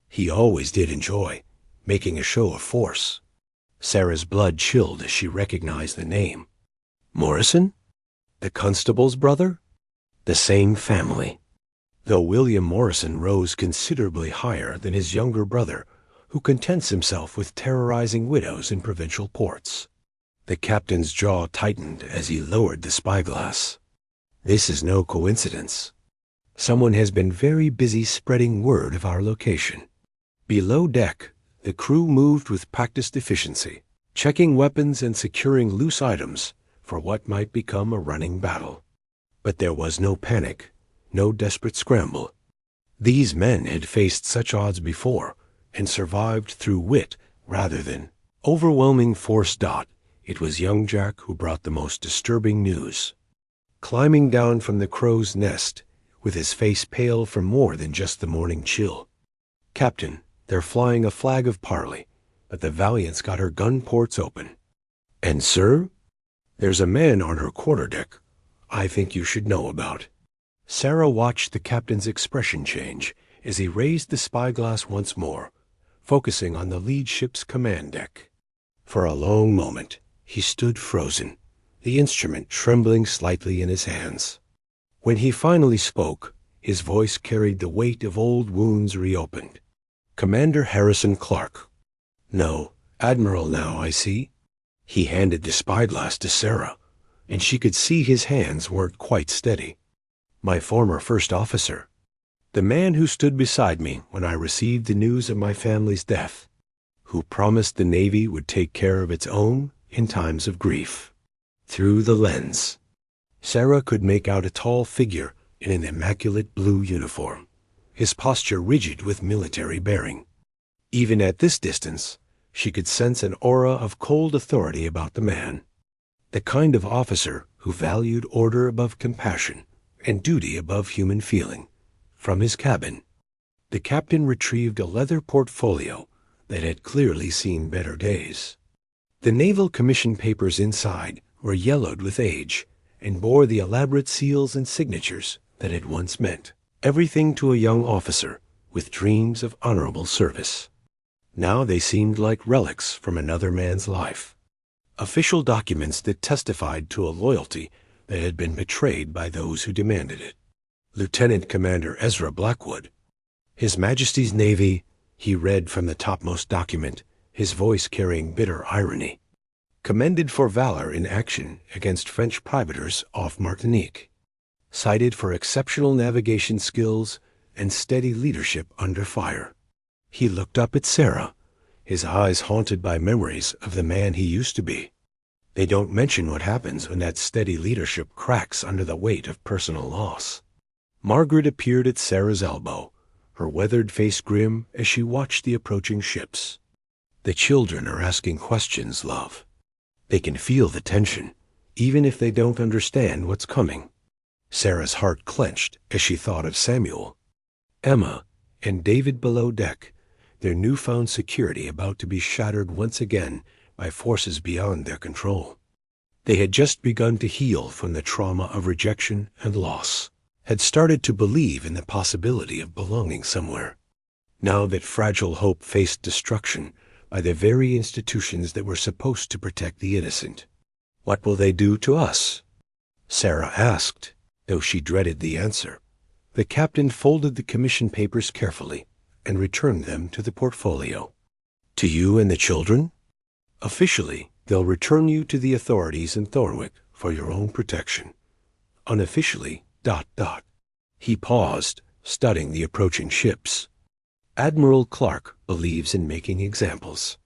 He always did enjoy making a show of force." Sarah's blood chilled as she recognized the name. Morrison? The constable's brother? The same family. Though William Morrison rose considerably higher than his younger brother, who contents himself with terrorizing widows in provincial ports. The captain's jaw tightened as he lowered the spyglass. "This is no coincidence. Someone has been very busy spreading word of our location." Below deck, the crew moved with practiced efficiency, checking weapons and securing loose items for what might become a running battle. But there was no panic, no desperate scramble. These men had faced such odds before and survived through wit rather than overwhelming force. It was young Jack who brought the most disturbing news. Climbing down from the crow's nest, with his face pale from more than just the morning chill. "Captain, they're flying a flag of parley, but the Valiant's got her gun ports open." "And, sir?" "There's a man on her quarterdeck I think you should know about." Sarah watched the captain's expression change as he raised the spyglass once more, focusing on the lead ship's command deck. For a long moment, he stood frozen, the instrument trembling slightly in his hands. When he finally spoke, his voice carried the weight of old wounds reopened. "Commander Harrison Clark." "No, Admiral now, I see." He handed the spyglass to Sarah, and she could see his hands weren't quite steady. "My former first officer. The man who stood beside me when I received the news of my family's death, who promised the Navy would take care of its own in times of grief." Through the lens, Sarah could make out a tall figure in an immaculate blue uniform, his posture rigid with military bearing. Even at this distance, she could sense an aura of cold authority about the man, the kind of officer who valued order above compassion and duty above human feeling. From his cabin, the captain retrieved a leather portfolio that had clearly seen better days. The naval commission papers inside were yellowed with age and bore the elaborate seals and signatures that had once meant everything to a young officer with dreams of honorable service. Now they seemed like relics from another man's life, official documents that testified to a loyalty that had been betrayed by those who demanded it. Lieutenant Commander Ezra Blackwood, His Majesty's Navy, he read from the topmost document, his voice carrying bitter irony. Commended for valor in action against French privateers off Martinique. Cited for exceptional navigation skills and steady leadership under fire. He looked up at Sarah, his eyes haunted by memories of the man he used to be. They don't mention what happens when that steady leadership cracks under the weight of personal loss. Margaret appeared at Sarah's elbow, her weathered face grim as she watched the approaching ships. "The children are asking questions, love. They can feel the tension, even if they don't understand what's coming." Sarah's heart clenched as she thought of Samuel, Emma, and David below deck, their newfound security about to be shattered once again by forces beyond their control. They had just begun to heal from the trauma of rejection and loss, had started to believe in the possibility of belonging somewhere. Now that fragile hope faced destruction by the very institutions that were supposed to protect the innocent. "What will they do to us?" Sarah asked, though she dreaded the answer. The captain folded the commission papers carefully and returned them to the portfolio. "To you and the children? Officially, they'll return you to the authorities in Thornwick for your own protection. Unofficially, ... He paused, studying the approaching ships. Admiral Clark believes in making examples.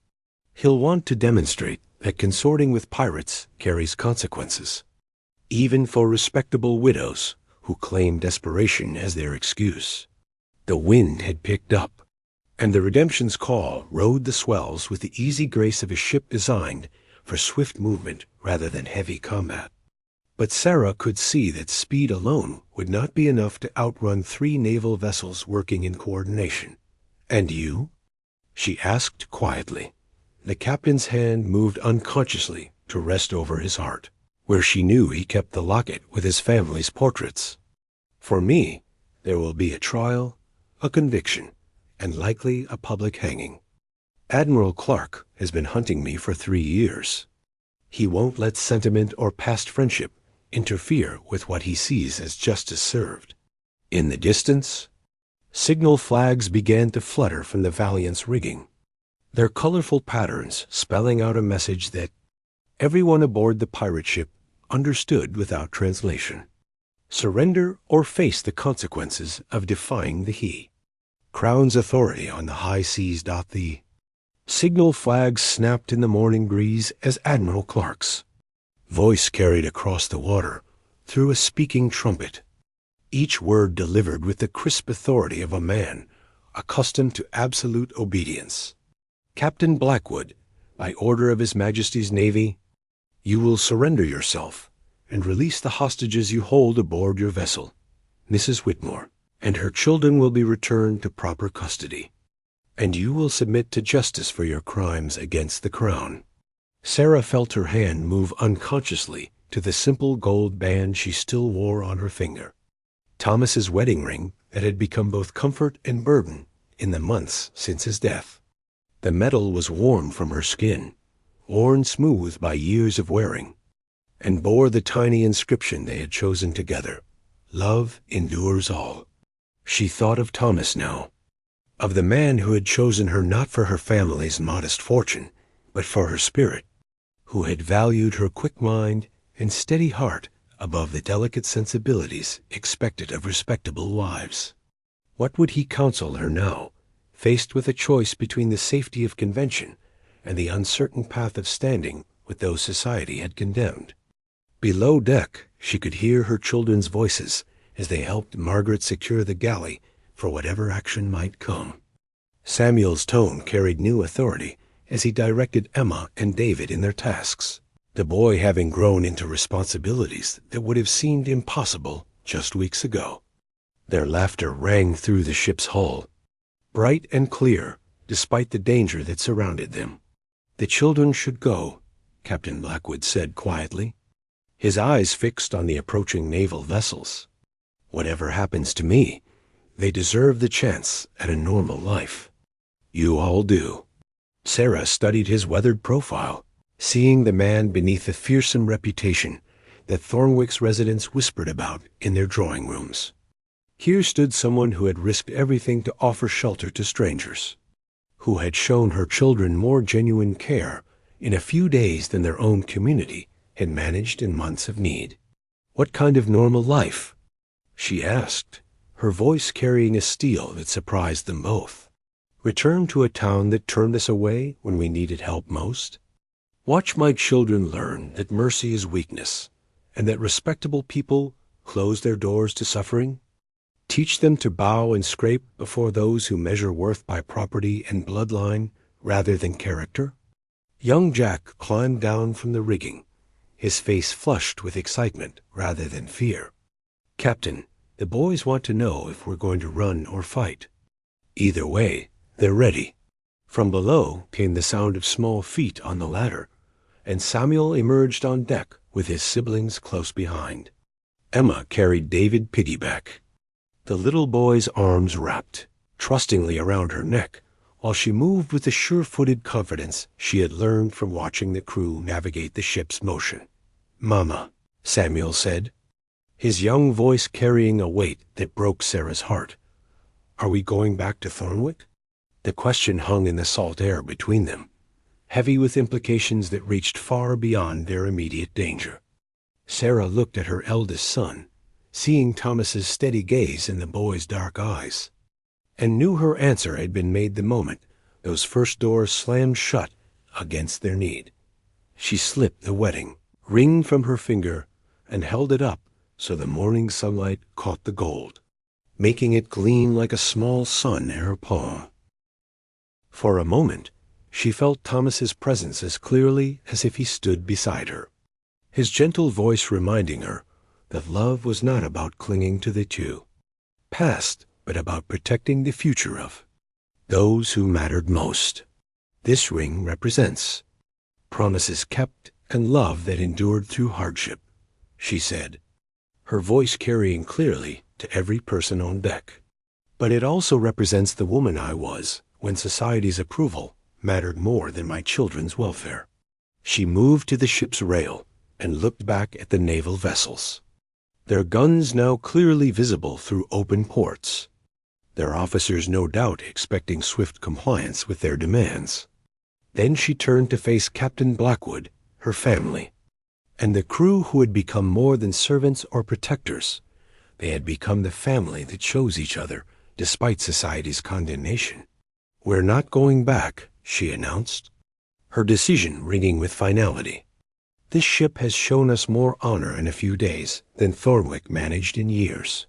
He'll want to demonstrate that consorting with pirates carries consequences, even for respectable widows who claim desperation as their excuse. The wind had picked up, and the Redemption's call rode the swells with the easy grace of a ship designed for swift movement rather than heavy combat. But Sarah could see that speed alone would not be enough to outrun 3 naval vessels working in coordination. "And you?" she asked quietly. The captain's hand moved unconsciously to rest over his heart, where she knew he kept the locket with his family's portraits. "For me, there will be a trial, a conviction, and likely a public hanging. Admiral Clark has been hunting me for 3 years. He won't let sentiment or past friendship interfere with what he sees as justice served." In the distance, signal flags began to flutter from the Valiant's rigging, their colorful patterns spelling out a message that everyone aboard the pirate ship understood without translation. Surrender or face the consequences of defying the he. Crown's authority on the high seas. The signal flags snapped in the morning breeze as Admiral Clark's voice carried across the water through a speaking trumpet, each word delivered with the crisp authority of a man accustomed to absolute obedience. "Captain Blackwood, by order of His Majesty's Navy, you will surrender yourself and release the hostages you hold aboard your vessel. Mrs. Whitmore and her children will be returned to proper custody, and you will submit to justice for your crimes against the Crown." Sarah felt her hand move unconsciously to the simple gold band she still wore on her finger. Thomas's wedding ring that had become both comfort and burden in the months since his death. The metal was warm from her skin, worn smooth by years of wearing, and bore the tiny inscription they had chosen together: "Love endures all." She thought of Thomas now, of the man who had chosen her not for her family's modest fortune, but for her spirit, who had valued her quick mind and steady heart above the delicate sensibilities expected of respectable wives. What would he counsel her now, faced with a choice between the safety of convention and the uncertain path of standing with those society had condemned? Below deck, she could hear her children's voices as they helped Margaret secure the galley for whatever action might come. Samuel's tone carried new authority as he directed Emma and David in their tasks, the boy having grown into responsibilities that would have seemed impossible just weeks ago. Their laughter rang through the ship's hull, bright and clear despite the danger that surrounded them. "The children should go," Captain Blackwood said quietly, his eyes fixed on the approaching naval vessels. "Whatever happens to me, they deserve the chance at a normal life." "You all do." Sarah studied his weathered profile, seeing the man beneath the fearsome reputation that Thornwick's residents whispered about in their drawing rooms. Here stood someone who had risked everything to offer shelter to strangers, who had shown her children more genuine care in a few days than their own community had managed in months of need. "What kind of normal life?" she asked, her voice carrying a steel that surprised them both. "Return to a town that turned us away when we needed help most? Watch my children learn that mercy is weakness, and that respectable people close their doors to suffering? Teach them to bow and scrape before those who measure worth by property and bloodline rather than character? Young Jack climbed down from the rigging, his face flushed with excitement rather than fear. "Captain, the boys want to know if we're going to run or fight." "Either way, they're ready." From below came the sound of small feet on the ladder, and Samuel emerged on deck with his siblings close behind. Emma carried David piggyback, the little boy's arms wrapped trustingly around her neck, while she moved with the sure-footed confidence she had learned from watching the crew navigate the ship's motion. "Mama," Samuel said, his young voice carrying a weight that broke Sarah's heart. "Are we going back to Thornwick?" The question hung in the salt air between them, heavy with implications that reached far beyond their immediate danger. Sarah looked at her eldest son, seeing Thomas's steady gaze in the boy's dark eyes, and knew her answer had been made the moment those first doors slammed shut against their need. She slipped the wedding ring from her finger and held it up so the morning sunlight caught the gold, making it gleam like a small sun in her palm. For a moment, she felt Thomas's presence as clearly as if he stood beside her, his gentle voice reminding her that love was not about clinging to the past, but about protecting the future of those who mattered most. "This ring represents promises kept and love that endured through hardship," she said, her voice carrying clearly to every person on deck. "But it also represents the woman I was when society's approval mattered more than my children's welfare." She moved to the ship's rail and looked back at the naval vessels, their guns now clearly visible through open ports, their officers no doubt expecting swift compliance with their demands. Then she turned to face Captain Blackwood, her family, and the crew who had become more than servants or protectors. They had become the family that chose each other despite society's condemnation. "We're not going back," she announced, her decision ringing with finality. "This ship has shown us more honor in a few days than Thornwick managed in years.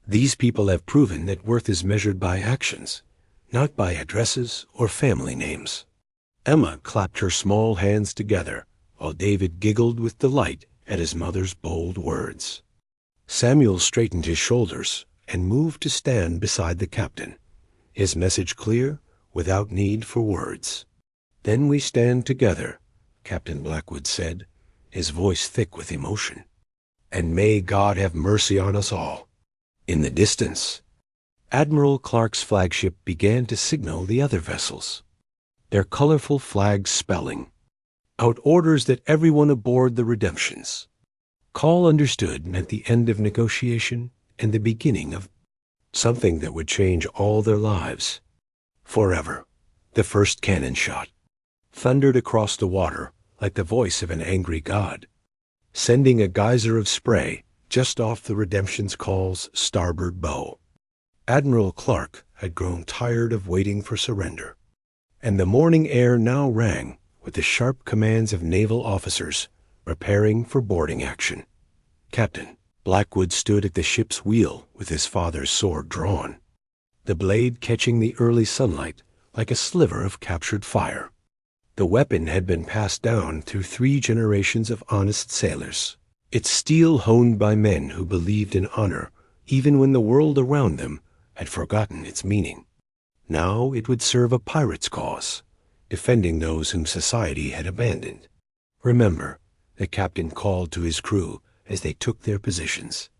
These people have proven that worth is measured by actions, not by addresses or family names." Emma clapped her small hands together, while David giggled with delight at his mother's bold words. Samuel straightened his shoulders and moved to stand beside the captain, his message clear, without need for words. "Then we stand together," Captain Blackwood said, his voice thick with emotion. "And may God have mercy on us all." In the distance, Admiral Clark's flagship began to signal the other vessels, their colorful flags spelling out orders that everyone aboard the Redemptions. Call understood meant the end of negotiation and the beginning of something that would change all their lives forever. The first cannon shot thundered across the water like the voice of an angry god, sending a geyser of spray just off the Redemption's call's starboard bow. Admiral Clark had grown tired of waiting for surrender, and the morning air now rang with the sharp commands of naval officers preparing for boarding action. Captain Blackwood stood at the ship's wheel with his father's sword drawn, the blade catching the early sunlight like a sliver of captured fire. The weapon had been passed down through 3 generations of honest sailors, its steel honed by men who believed in honor even when the world around them had forgotten its meaning. Now it would serve a pirate's cause, defending those whom society had abandoned. "Remember," the captain called to his crew as they took their positions,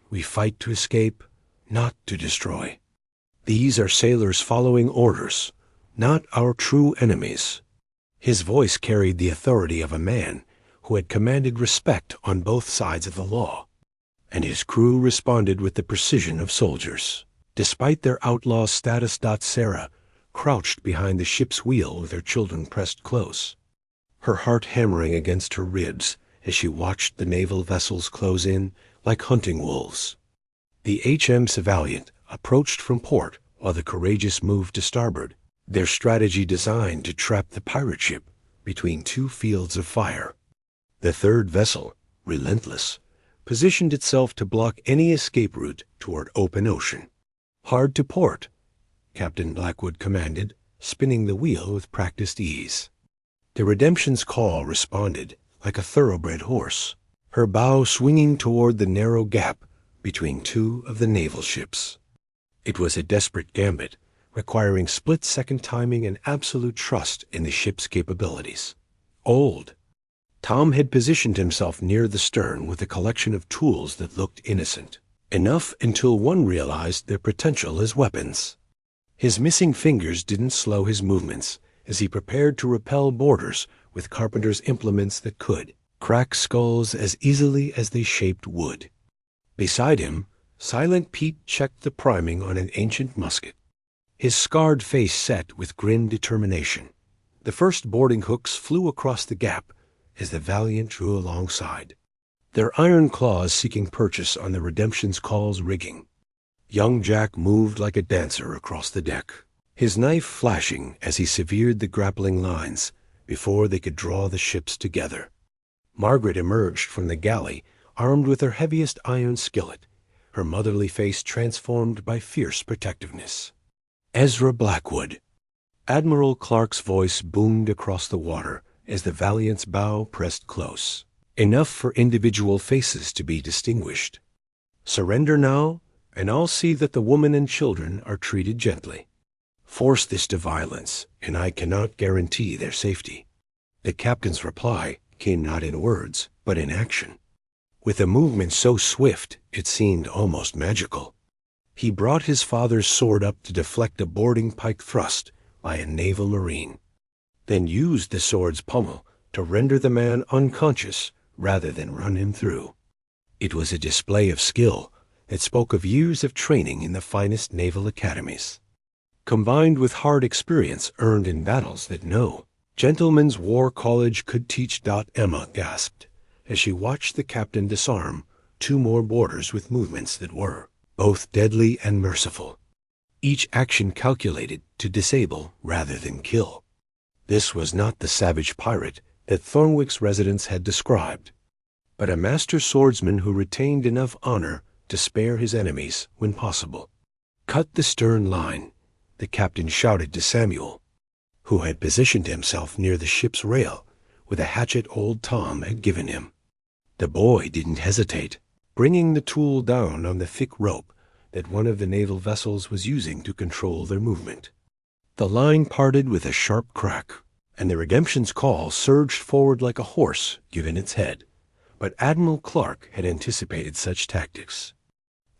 "we fight to escape, not to destroy. These are sailors following orders, not our true enemies." His voice carried the authority of a man who had commanded respect on both sides of the law, and his crew responded with the precision of soldiers. Despite their outlaw status, Sarah crouched behind the ship's wheel with her children pressed close, her heart hammering against her ribs as she watched the naval vessels close in like hunting wolves. The HMS Valiant approached from port while the Courageous moved to starboard, their strategy designed to trap the pirate ship between 2 fields of fire. The third vessel, Relentless, positioned itself to block any escape route toward open ocean. "Hard to port," Captain Blackwood commanded, spinning the wheel with practiced ease. The Redemption's call responded like a thoroughbred horse, her bow swinging toward the narrow gap between two of the naval ships. It was a desperate gambit, requiring split-second timing and absolute trust in the ship's capabilities. Old. Tom had positioned himself near the stern with a collection of tools that looked innocent, enough until one realized their potential as weapons. His missing fingers didn't slow his movements as he prepared to repel boarders with carpenter's implements that could crack skulls as easily as they shaped wood. Beside him, Silent Pete checked the priming on an ancient musket, his scarred face set with grim determination. The first boarding hooks flew across the gap as the Valiant drew alongside, their iron claws seeking purchase on the Redemption's call's rigging. Young Jack moved like a dancer across the deck, his knife flashing as he severed the grappling lines before they could draw the ships together. Margaret emerged from the galley armed with her heaviest iron skillet, her motherly face transformed by fierce protectiveness. "Ezra Blackwood." Admiral Clark's voice boomed across the water as the Valiant's bow pressed close, enough for individual faces to be distinguished. "Surrender now, and I'll see that the women and children are treated gently. Force this to violence, and I cannot guarantee their safety." The captain's reply came not in words, but in action. With a movement so swift it seemed almost magical, he brought his father's sword up to deflect a boarding pike thrust by a naval marine, then used the sword's pommel to render the man unconscious rather than run him through. It was a display of skill that spoke of years of training in the finest naval academies, combined with hard experience earned in battles that no gentleman's war college could teach. Emma gasped as she watched the captain disarm two more boarders with movements that were both deadly and merciful, each action calculated to disable rather than kill. This was not the savage pirate that Thornwick's residents had described, but a master swordsman who retained enough honor to spare his enemies when possible. "Cut the stern line," the captain shouted to Samuel, who had positioned himself near the ship's rail with a hatchet old Tom had given him. The boy didn't hesitate, bringing the tool down on the thick rope that one of the naval vessels was using to control their movement. The line parted with a sharp crack, and the Redemption's call surged forward like a horse given its head. But Admiral Clark had anticipated such tactics.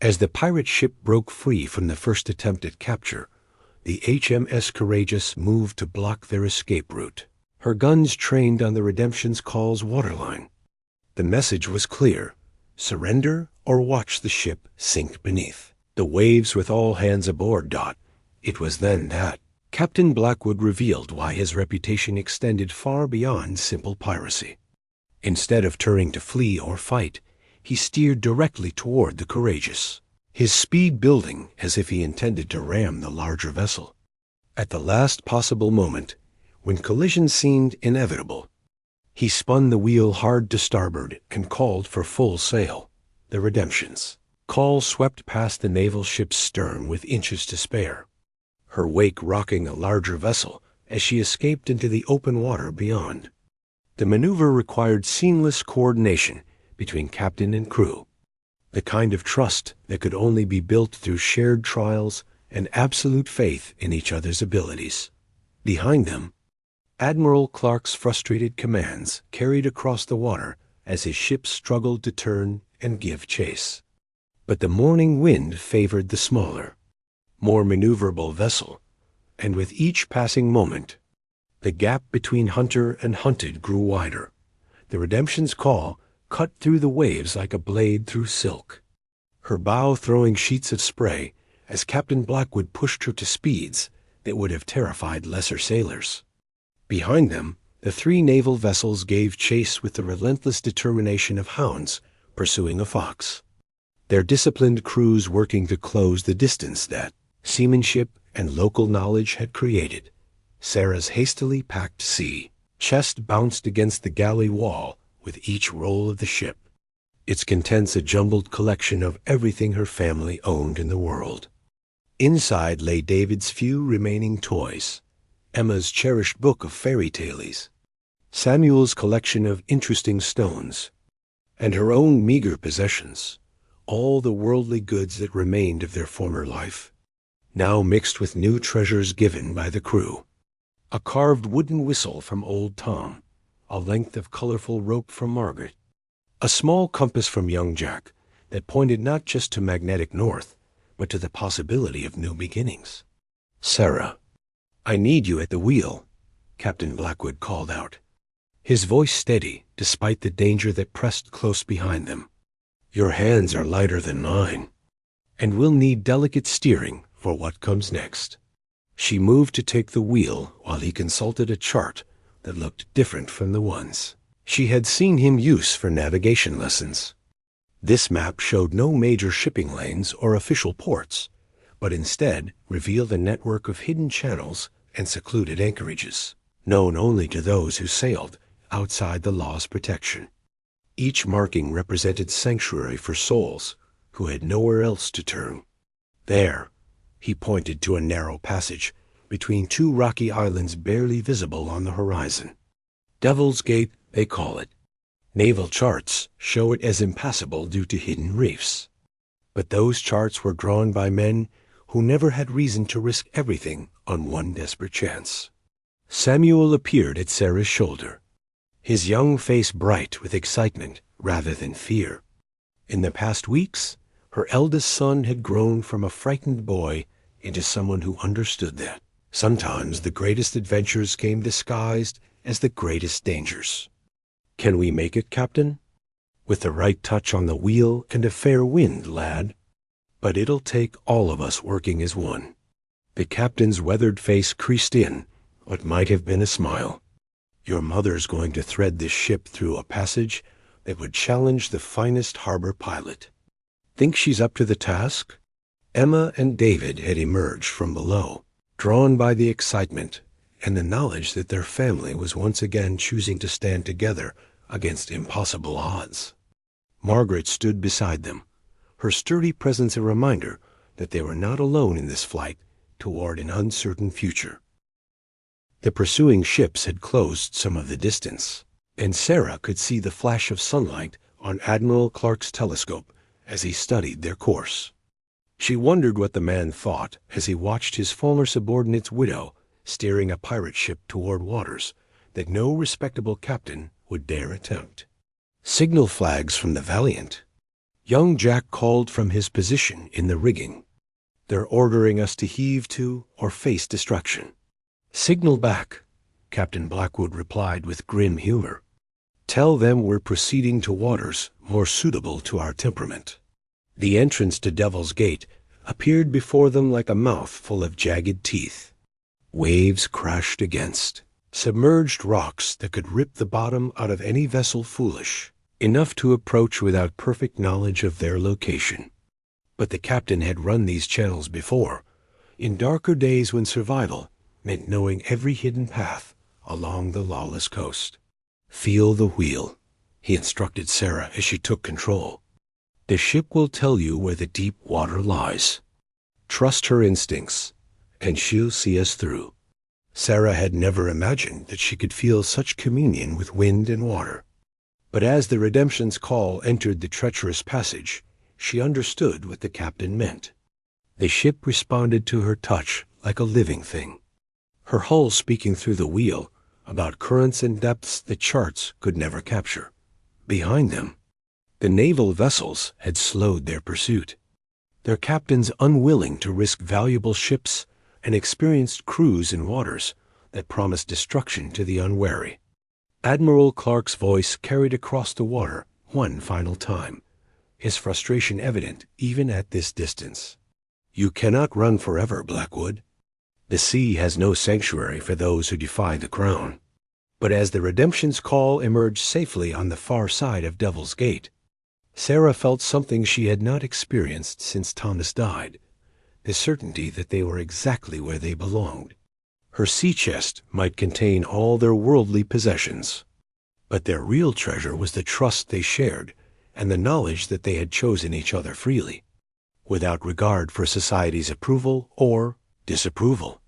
As the pirate ship broke free from the first attempt at capture, the HMS Courageous moved to block their escape route, her guns trained on the Redemption's call's waterline. The message was clear: surrender or watch the ship sink beneath the waves with all hands aboard. It was then that Captain Blackwood revealed why his reputation extended far beyond simple piracy. Instead of turning to flee or fight, he steered directly toward the Courageous, his speed building as if he intended to ram the larger vessel. At the last possible moment, when collision seemed inevitable, he spun the wheel hard to starboard and called for full sail. The Redemption's call swept past the naval ship's stern with inches to spare, her wake rocking a larger vessel as she escaped into the open water beyond. The maneuver required seamless coordination between captain and crew, the kind of trust that could only be built through shared trials and absolute faith in each other's abilities. Behind them, Admiral Clark's frustrated commands carried across the water as his ship struggled to turn and give chase. But the morning wind favored the smaller, more maneuverable vessel, and with each passing moment, the gap between hunter and hunted grew wider. The Redemption's call cut through the waves like a blade through silk, her bow throwing sheets of spray as Captain Blackwood pushed her to speeds that would have terrified lesser sailors. Behind them, the three naval vessels gave chase with the relentless determination of hounds pursuing a fox, their disciplined crews working to close the distance that seamanship and local knowledge had created. Sarah's hastily packed sea chest bounced against the galley wall with each roll of the ship. Its contents a jumbled collection of everything her family owned in the world. Inside lay David's few remaining toys, Emma's cherished book of fairy tales, Samuel's collection of interesting stones, and her own meager possessions, all the worldly goods that remained of their former life, now mixed with new treasures given by the crew. A carved wooden whistle from old Tom, a length of colorful rope from Margaret, a small compass from young Jack that pointed not just to magnetic north, but to the possibility of new beginnings. "Sarah, I need you at the wheel," Captain Blackwood called out, his voice steady despite the danger that pressed close behind them. "Your hands are lighter than mine, and we'll need delicate steering for what comes next." She moved to take the wheel while he consulted a chart that looked different from the ones she had seen him use for navigation lessons. This map showed no major shipping lanes or official ports, but instead revealed a network of hidden channels and secluded anchorages, known only to those who sailed outside the law's protection. Each marking represented sanctuary for souls who had nowhere else to turn. There, he pointed to a narrow passage between two rocky islands barely visible on the horizon. Devil's Gate, they call it. Naval charts show it as impassable due to hidden reefs. But those charts were drawn by men who never had reason to risk everything on one desperate chance. Samuel appeared at Sarah's shoulder, his young face bright with excitement rather than fear. In the past weeks, her eldest son had grown from a frightened boy into someone who understood that sometimes the greatest adventures came disguised as the greatest dangers. "Can we make it, Captain? With the right touch on the wheel and a fair wind, lad. But it'll take all of us working as one." The captain's weathered face creased in what might have been a smile. "Your mother's going to thread this ship through a passage that would challenge the finest harbor pilot. Think she's up to the task?" Emma and David had emerged from below, drawn by the excitement and the knowledge that their family was once again choosing to stand together against impossible odds. Margaret stood beside them, her sturdy presence a reminder that they were not alone in this flight toward an uncertain future. The pursuing ships had closed some of the distance, and Sarah could see the flash of sunlight on Admiral Clark's telescope as he studied their course. She wondered what the man thought as he watched his former subordinate's widow steering a pirate ship toward waters that no respectable captain would dare attempt. Signal flags from the Valiant. Young Jack called from his position in the rigging. "They're ordering us to heave to or face destruction." "Signal back," Captain Blackwood replied with grim humor. "Tell them we're proceeding to waters more suitable to our temperament." The entrance to Devil's Gate appeared before them like a mouth full of jagged teeth. Waves crashed against, submerged rocks that could rip the bottom out of any vessel foolish enough to approach without perfect knowledge of their location. But the captain had run these channels before, in darker days when survival meant knowing every hidden path along the lawless coast. "Feel the wheel," he instructed Sarah as she took control. "The ship will tell you where the deep water lies. Trust her instincts, and she'll see us through." Sarah had never imagined that she could feel such communion with wind and water. But as the Redemption's call entered the treacherous passage, she understood what the captain meant. The ship responded to her touch like a living thing, her hull speaking through the wheel about currents and depths the charts could never capture. Behind them, the naval vessels had slowed their pursuit, their captains unwilling to risk valuable ships and experienced crews in waters that promised destruction to the unwary. Admiral Clark's voice carried across the water one final time, his frustration evident even at this distance. "You cannot run forever, Blackwood. The sea has no sanctuary for those who defy the crown." But as the Redemption's call emerged safely on the far side of Devil's Gate, Sarah felt something she had not experienced since Thomas died, the certainty that they were exactly where they belonged. Her sea chest might contain all their worldly possessions, but their real treasure was the trust they shared and the knowledge that they had chosen each other freely, without regard for society's approval or disapproval.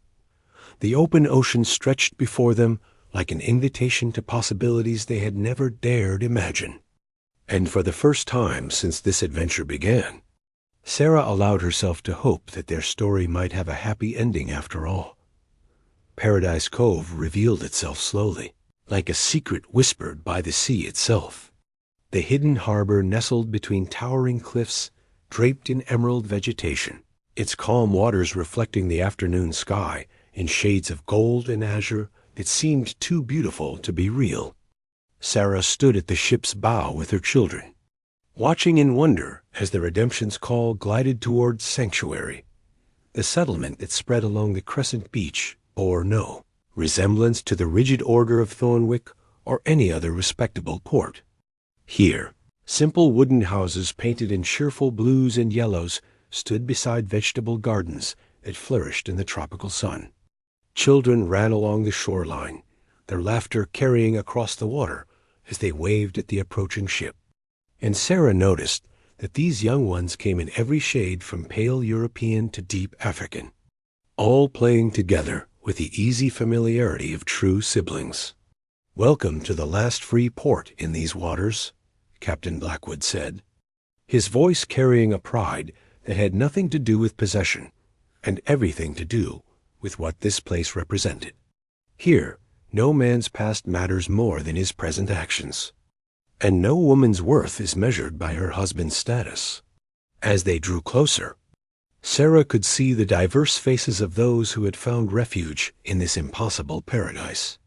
The open ocean stretched before them like an invitation to possibilities they had never dared imagine. And for the first time since this adventure began, Sarah allowed herself to hope that their story might have a happy ending after all. Paradise Cove revealed itself slowly, like a secret whispered by the sea itself. The hidden harbor nestled between towering cliffs, draped in emerald vegetation, its calm waters reflecting the afternoon sky in shades of gold and azure that seemed too beautiful to be real. Sarah stood at the ship's bow with her children, watching in wonder as the Redemption's call glided towards Sanctuary. The settlement that spread along the crescent beach bore no resemblance to the rigid order of Thornwick or any other respectable port. Here, simple wooden houses painted in cheerful blues and yellows stood beside vegetable gardens that flourished in the tropical sun. Children ran along the shoreline, their laughter carrying across the water as they waved at the approaching ship. And Sarah noticed that these young ones came in every shade from pale European to deep African, all playing together with the easy familiarity of true siblings. "Welcome to the last free port in these waters," Captain Blackwood said, his voice carrying a pride that had nothing to do with possession and everything to do with what this place represented. Here, no man's past matters more than his present actions, and no woman's worth is measured by her husband's status. As they drew closer, Sarah could see the diverse faces of those who had found refuge in this impossible paradise.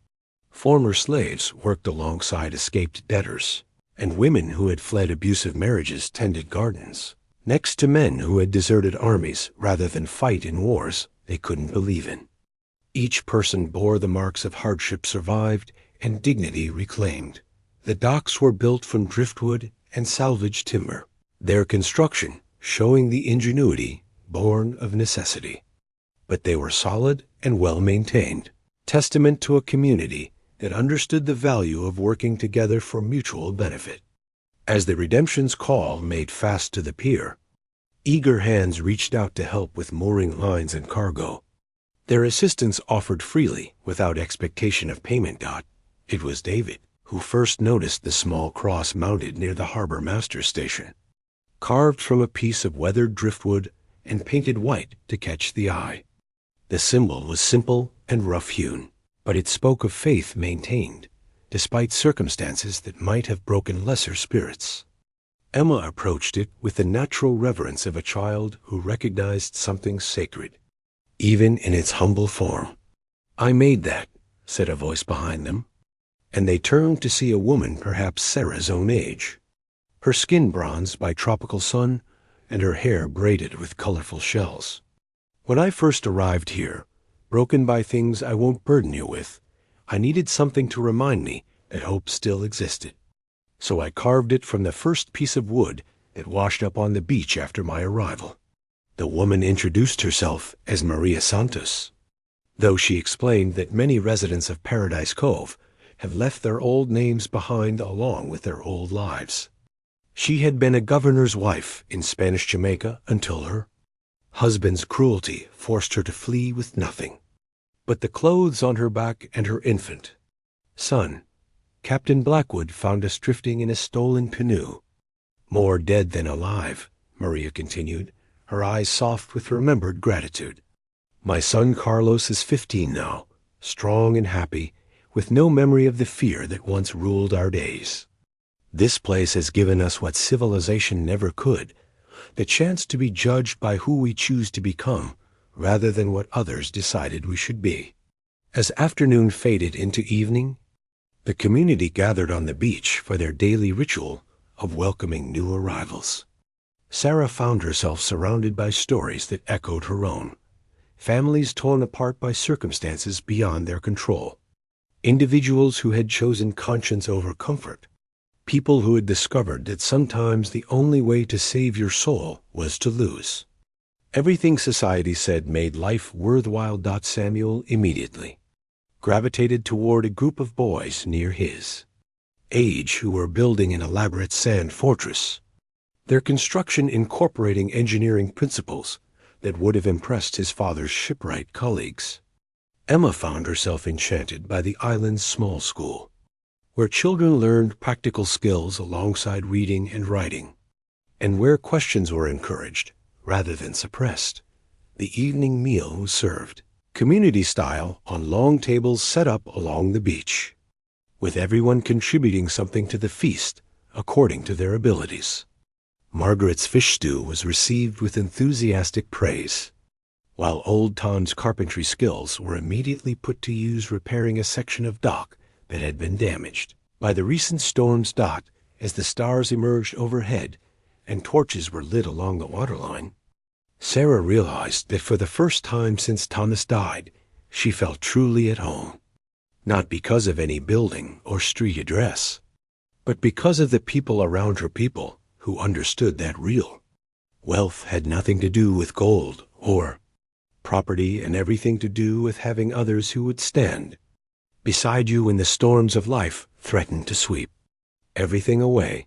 Former slaves worked alongside escaped debtors, and women who had fled abusive marriages tended gardens, next to men who had deserted armies rather than fight in wars they couldn't believe in. Each person bore the marks of hardship survived and dignity reclaimed. The docks were built from driftwood and salvaged timber, their construction showing the ingenuity born of necessity. But they were solid and well-maintained, testament to a community that understood the value of working together for mutual benefit. As the Redemption's call made fast to the pier, eager hands reached out to help with mooring lines and cargo. Their assistance offered freely, without expectation of payment. It was David who first noticed the small cross mounted near the harbor master station, carved from a piece of weathered driftwood and painted white to catch the eye. The symbol was simple and rough-hewn, but it spoke of faith maintained, despite circumstances that might have broken lesser spirits. Emma approached it with the natural reverence of a child who recognized something sacred, even in its humble form. "I made that," said a voice behind them, and they turned to see a woman perhaps Sarah's own age, her skin bronzed by tropical sun and her hair braided with colorful shells. "When I first arrived here, broken by things I won't burden you with, I needed something to remind me that hope still existed. So I carved it from the first piece of wood that washed up on the beach after my arrival." The woman introduced herself as Maria Santos, though she explained that many residents of Paradise Cove have left their old names behind along with their old lives. She had been a governor's wife in Spanish Jamaica until her husband's cruelty forced her to flee with nothing but the clothes on her back and her infant son. Captain Blackwood found us drifting in a stolen canoe. "More dead than alive," Maria continued, her eyes soft with remembered gratitude. "My son Carlos is 15 now, strong and happy, with no memory of the fear that once ruled our days. This place has given us what civilization never could, the chance to be judged by who we choose to become, rather than what others decided we should be." As afternoon faded into evening, the community gathered on the beach for their daily ritual of welcoming new arrivals. Sarah found herself surrounded by stories that echoed her own, families torn apart by circumstances beyond their control, individuals who had chosen conscience over comfort, people who had discovered that sometimes the only way to save your soul was to lose. Everything society said made life worthwhile. Samuel immediately gravitated toward a group of boys near his age who were building an elaborate sand fortress, their construction incorporating engineering principles that would have impressed his father's shipwright colleagues. Emma found herself enchanted by the island's small school, where children learned practical skills alongside reading and writing, and where questions were encouraged rather than suppressed. The evening meal was served, community style, on long tables set up along the beach, with everyone contributing something to the feast according to their abilities. Margaret's fish stew was received with enthusiastic praise, while Old Tom's carpentry skills were immediately put to use repairing a section of dock that had been damaged by the recent storm's dot. As the stars emerged overhead and torches were lit along the waterline, Sarah realized that for the first time since Thomas died, she felt truly at home, not because of any building or street address, but because of the people around her, people who understood that real wealth had nothing to do with gold or property and everything to do with having others who would stand beside you when the storms of life threatened to sweep everything away.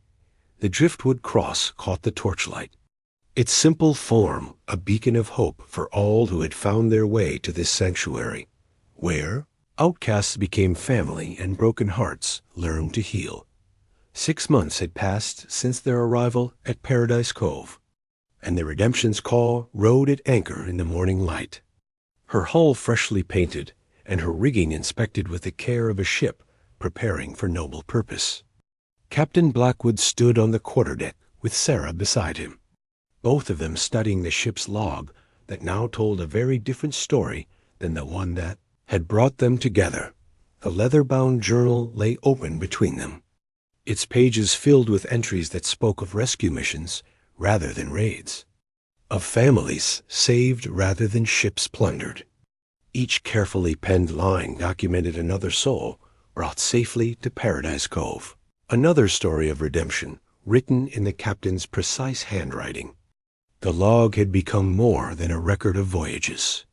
The driftwood cross caught the torchlight, its simple form a beacon of hope for all who had found their way to this sanctuary, where outcasts became family and broken hearts learned to heal. 6 months had passed since their arrival at Paradise Cove, and the Redemption's call rode at anchor in the morning light, her hull freshly painted and her rigging inspected with the care of a ship preparing for noble purpose. Captain Blackwood stood on the quarterdeck with Sarah beside him, both of them studying the ship's log that now told a very different story than the one that had brought them together. The leather-bound journal lay open between them, its pages filled with entries that spoke of rescue missions rather than raids, of families saved rather than ships plundered. Each carefully penned line documented another soul brought safely to Paradise Cove, another story of redemption written in the captain's precise handwriting. The log had become more than a record of voyages.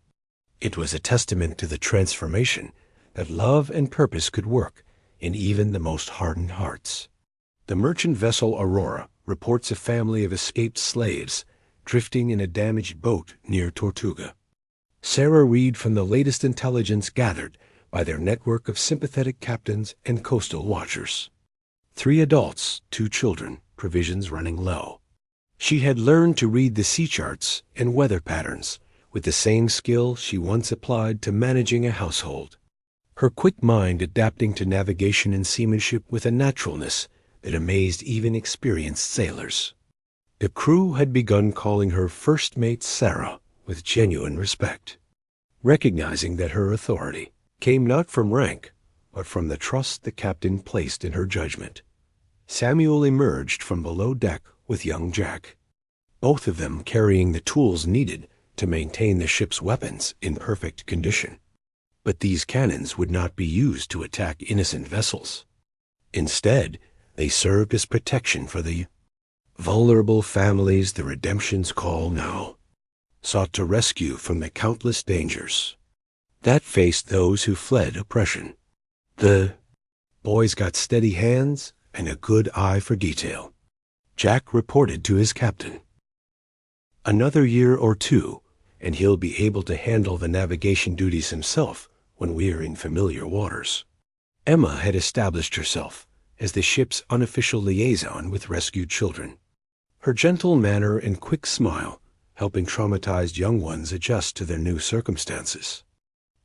It was a testament to the transformation that love and purpose could work in even the most hardened hearts. The merchant vessel Aurora reports a family of escaped slaves drifting in a damaged boat near Tortuga. Sarah read from the latest intelligence gathered by their network of sympathetic captains and coastal watchers. 3 adults, 2 children, provisions running low. She had learned to read the sea charts and weather patterns with the same skill she once applied to managing a household, her quick mind adapting to navigation and seamanship with a naturalness that amazed even experienced sailors. The crew had begun calling her First Mate Sarah with genuine respect, recognizing that her authority came not from rank, but from the trust the captain placed in her judgment. Samuel emerged from below deck with young Jack, both of them carrying the tools needed to maintain the ship's weapons in perfect condition. But these cannons would not be used to attack innocent vessels. Instead, they served as protection for the vulnerable families the Redemption's call now sought to rescue from the countless dangers that faced those who fled oppression. The boys got steady hands and a good eye for detail, Jack reported to his captain. Another year or 2, and he'll be able to handle the navigation duties himself when we're in familiar waters. Emma had established herself as the ship's unofficial liaison with rescued children, her gentle manner and quick smile helping traumatized young ones adjust to their new circumstances.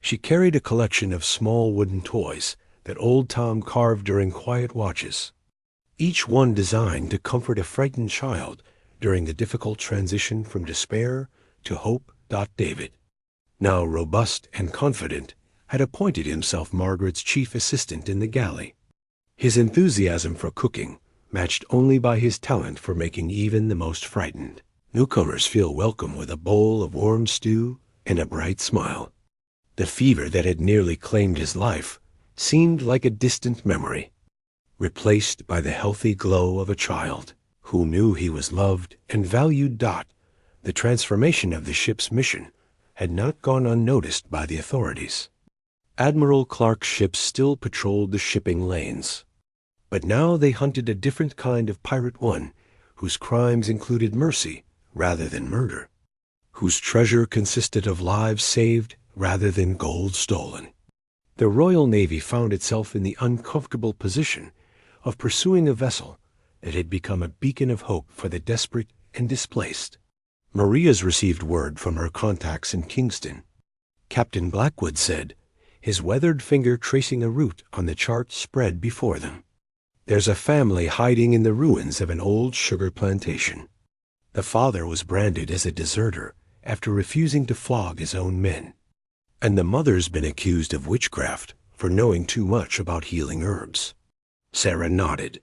She carried a collection of small wooden toys that Old Tom carved during quiet watches, each one designed to comfort a frightened child during the difficult transition from despair to hope. David, now robust and confident, had appointed himself Margaret's chief assistant in the galley, his enthusiasm for cooking matched only by his talent for making even the most frightened newcomers feel welcome with a bowl of warm stew and a bright smile. The fever that had nearly claimed his life seemed like a distant memory, replaced by the healthy glow of a child who knew he was loved and valued. The transformation of the ship's mission had not gone unnoticed by the authorities. Admiral Clark's ships still patrolled the shipping lanes, But now they hunted a different kind of pirate, one whose crimes included mercy rather than murder, whose treasure consisted of lives saved rather than gold stolen. The Royal Navy found itself in the uncomfortable position of pursuing a vessel that had become a beacon of hope for the desperate and displaced. Maria's received word from her contacts in Kingston. Captain Blackwood said, his weathered finger tracing a route on the chart spread before them. There's a family hiding in the ruins of an old sugar plantation. The father was branded as a deserter after refusing to flog his own men. And the mother's been accused of witchcraft for knowing too much about healing herbs. Sarah nodded,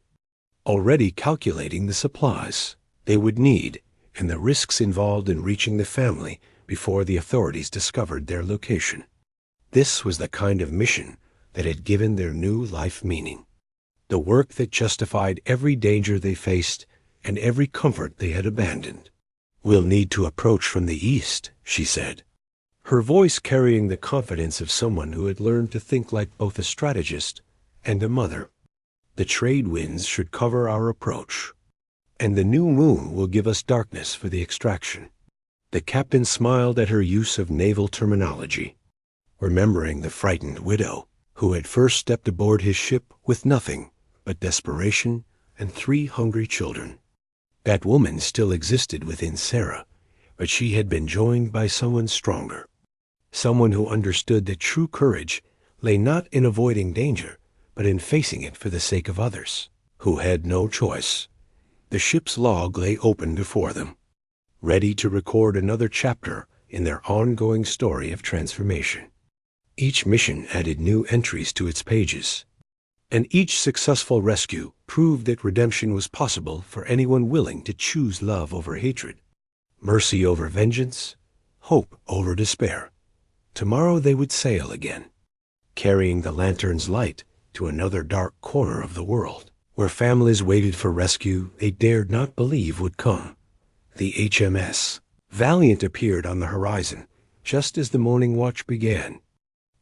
already calculating the supplies they would need and the risks involved in reaching the family before the authorities discovered their location. This was the kind of mission that had given their new life meaning, the work that justified every danger they faced and every comfort they had abandoned. We'll need to approach from the east, she said, her voice carrying the confidence of someone who had learned to think like both a strategist and a mother. The trade winds should cover our approach, and the new moon will give us darkness for the extraction. The captain smiled at her use of naval terminology, remembering the frightened widow who had first stepped aboard his ship with nothing but desperation and 3 hungry children. That woman still existed within Sarah, but she had been joined by someone stronger, someone who understood that true courage lay not in avoiding danger, but in facing it for the sake of others, who had no choice. The ship's log lay open before them, ready to record another chapter in their ongoing story of transformation. Each mission added new entries to its pages, and each successful rescue proved that redemption was possible for anyone willing to choose love over hatred, mercy over vengeance, hope over despair. Tomorrow they would sail again, carrying the lantern's light to another dark corner of the world, where families waited for rescue they dared not believe would come. The HMS Valiant appeared on the horizon just as the morning watch began,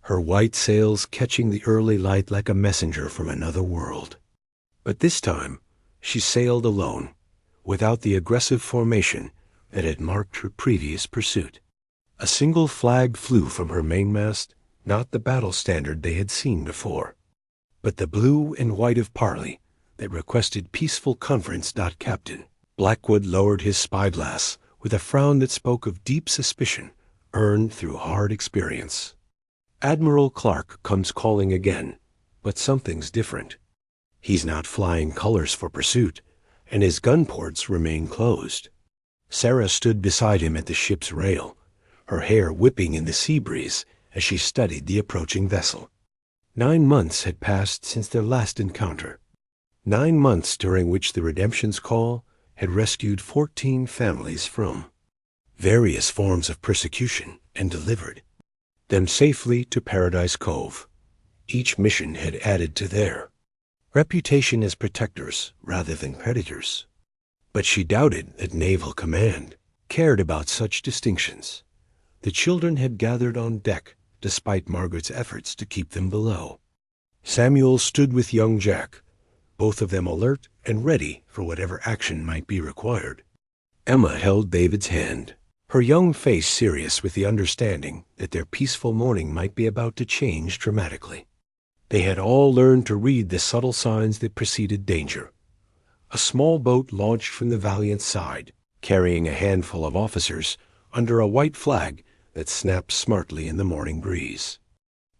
her white sails catching the early light like a messenger from another world. But this time she sailed alone, without the aggressive formation that had marked her previous pursuit. A single flag flew from her mainmast, not the battle standard they had seen before, but the blue and white of parley that requested peaceful conference. Captain Blackwood lowered his spyglass with a frown that spoke of deep suspicion earned through hard experience. Admiral Clark comes calling again, but something's different. He's not flying colors for pursuit, and his gun ports remain closed. Sarah stood beside him at the ship's rail, her hair whipping in the sea breeze as she studied the approaching vessel. 9 months had passed since their last encounter. 9 months during which the Redemption's Call had rescued 14 families from various forms of persecution and delivered them safely to Paradise Cove. Each mission had added to their reputation as protectors rather than predators. But she doubted that Naval Command cared about such distinctions. The children had gathered on deck despite Margaret's efforts to keep them below. Samuel stood with young Jack, both of them alert and ready for whatever action might be required. Emma held David's hand, her young face serious with the understanding that their peaceful morning might be about to change dramatically. They had all learned to read the subtle signs that preceded danger. A small boat launched from the Valiant's side, carrying a handful of officers under a white flag that snapped smartly in the morning breeze.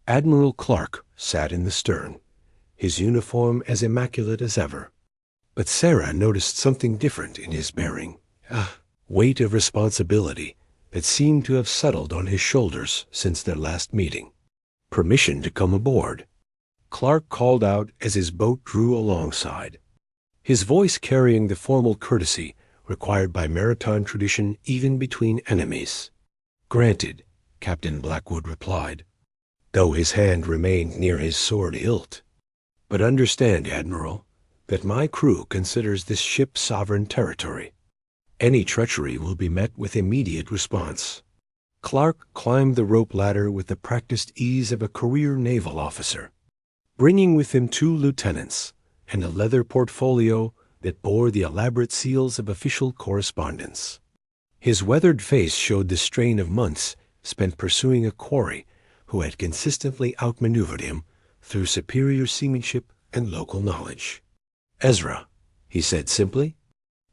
Admiral Clark sat in the stern, his uniform as immaculate as ever. But Sarah noticed something different in his bearing, a weight of responsibility that seemed to have settled on his shoulders since their last meeting. Permission to come aboard, Clark called out as his boat drew alongside, his voice carrying the formal courtesy required by maritime tradition even between enemies. "Granted," Captain Blackwood replied, though his hand remained near his sword hilt. "But understand, Admiral, that my crew considers this ship sovereign territory. Any treachery will be met with immediate response." Clark climbed the rope ladder with the practiced ease of a career naval officer, bringing with him 2 lieutenants, and a leather portfolio that bore the elaborate seals of official correspondence. His weathered face showed the strain of months spent pursuing a quarry who had consistently outmaneuvered him through superior seamanship and local knowledge. "Ezra," he said simply,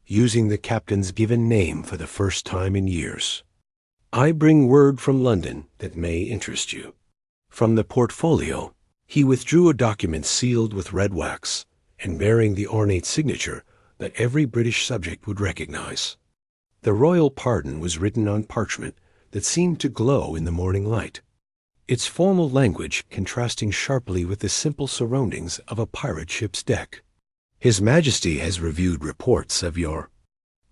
using the captain's given name for the first time in years. "I bring word from London that may interest you." From the portfolio, he withdrew a document sealed with red wax and bearing the ornate signature that every British subject would recognize. The royal pardon was written on parchment that seemed to glow in the morning light, its formal language contrasting sharply with the simple surroundings of a pirate ship's deck. "His Majesty has reviewed reports of your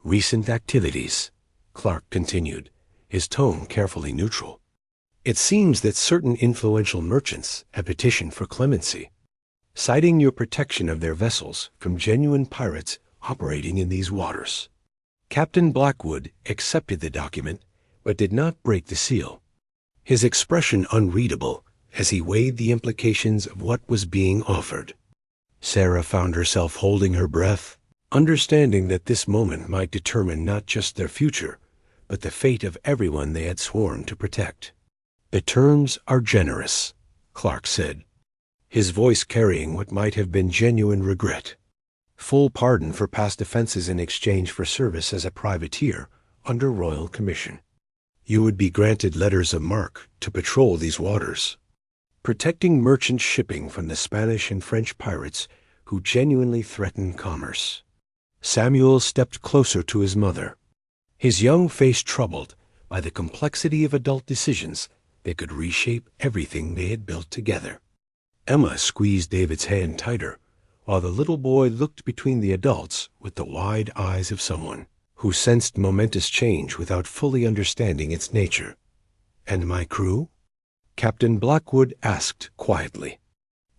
recent activities," Clark continued, his tone carefully neutral. "It seems that certain influential merchants have petitioned for clemency, citing your protection of their vessels from genuine pirates operating in these waters." Captain Blackwood accepted the document, but did not break the seal, his expression unreadable as he weighed the implications of what was being offered. Sarah found herself holding her breath, understanding that this moment might determine not just their future, but the fate of everyone they had sworn to protect. "The terms are generous," Clark said, his voice carrying what might have been genuine regret. "Full pardon for past offenses in exchange for service as a privateer under royal commission. You would be granted letters of marque to patrol these waters, protecting merchant shipping from the Spanish and French pirates who genuinely threaten commerce." Samuel stepped closer to his mother, his young face troubled by the complexity of adult decisions that could reshape everything they had built together. Emma squeezed David's hand tighter, while the little boy looked between the adults with the wide eyes of someone who sensed momentous change without fully understanding its nature. "And my crew?" Captain Blackwood asked quietly.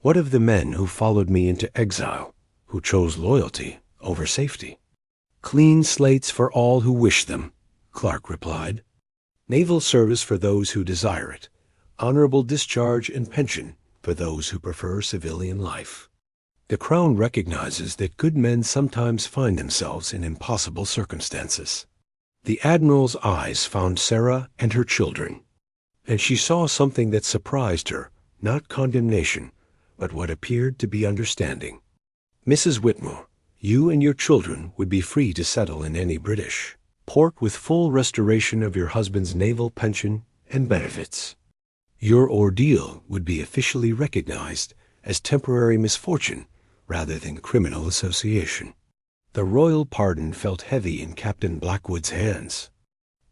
"What of the men who followed me into exile, who chose loyalty over safety?" "Clean slates for all who wish them," Clark replied. "Naval service for those who desire it, honorable discharge and pension for those who prefer civilian life. The Crown recognizes that good men sometimes find themselves in impossible circumstances." The Admiral's eyes found Sarah and her children, and she saw something that surprised her, not condemnation, but what appeared to be understanding. "Mrs. Whitmore, you and your children would be free to settle in any British port with full restoration of your husband's naval pension and benefits. Your ordeal would be officially recognized as temporary misfortune rather than criminal association." The royal pardon felt heavy in Captain Blackwood's hands,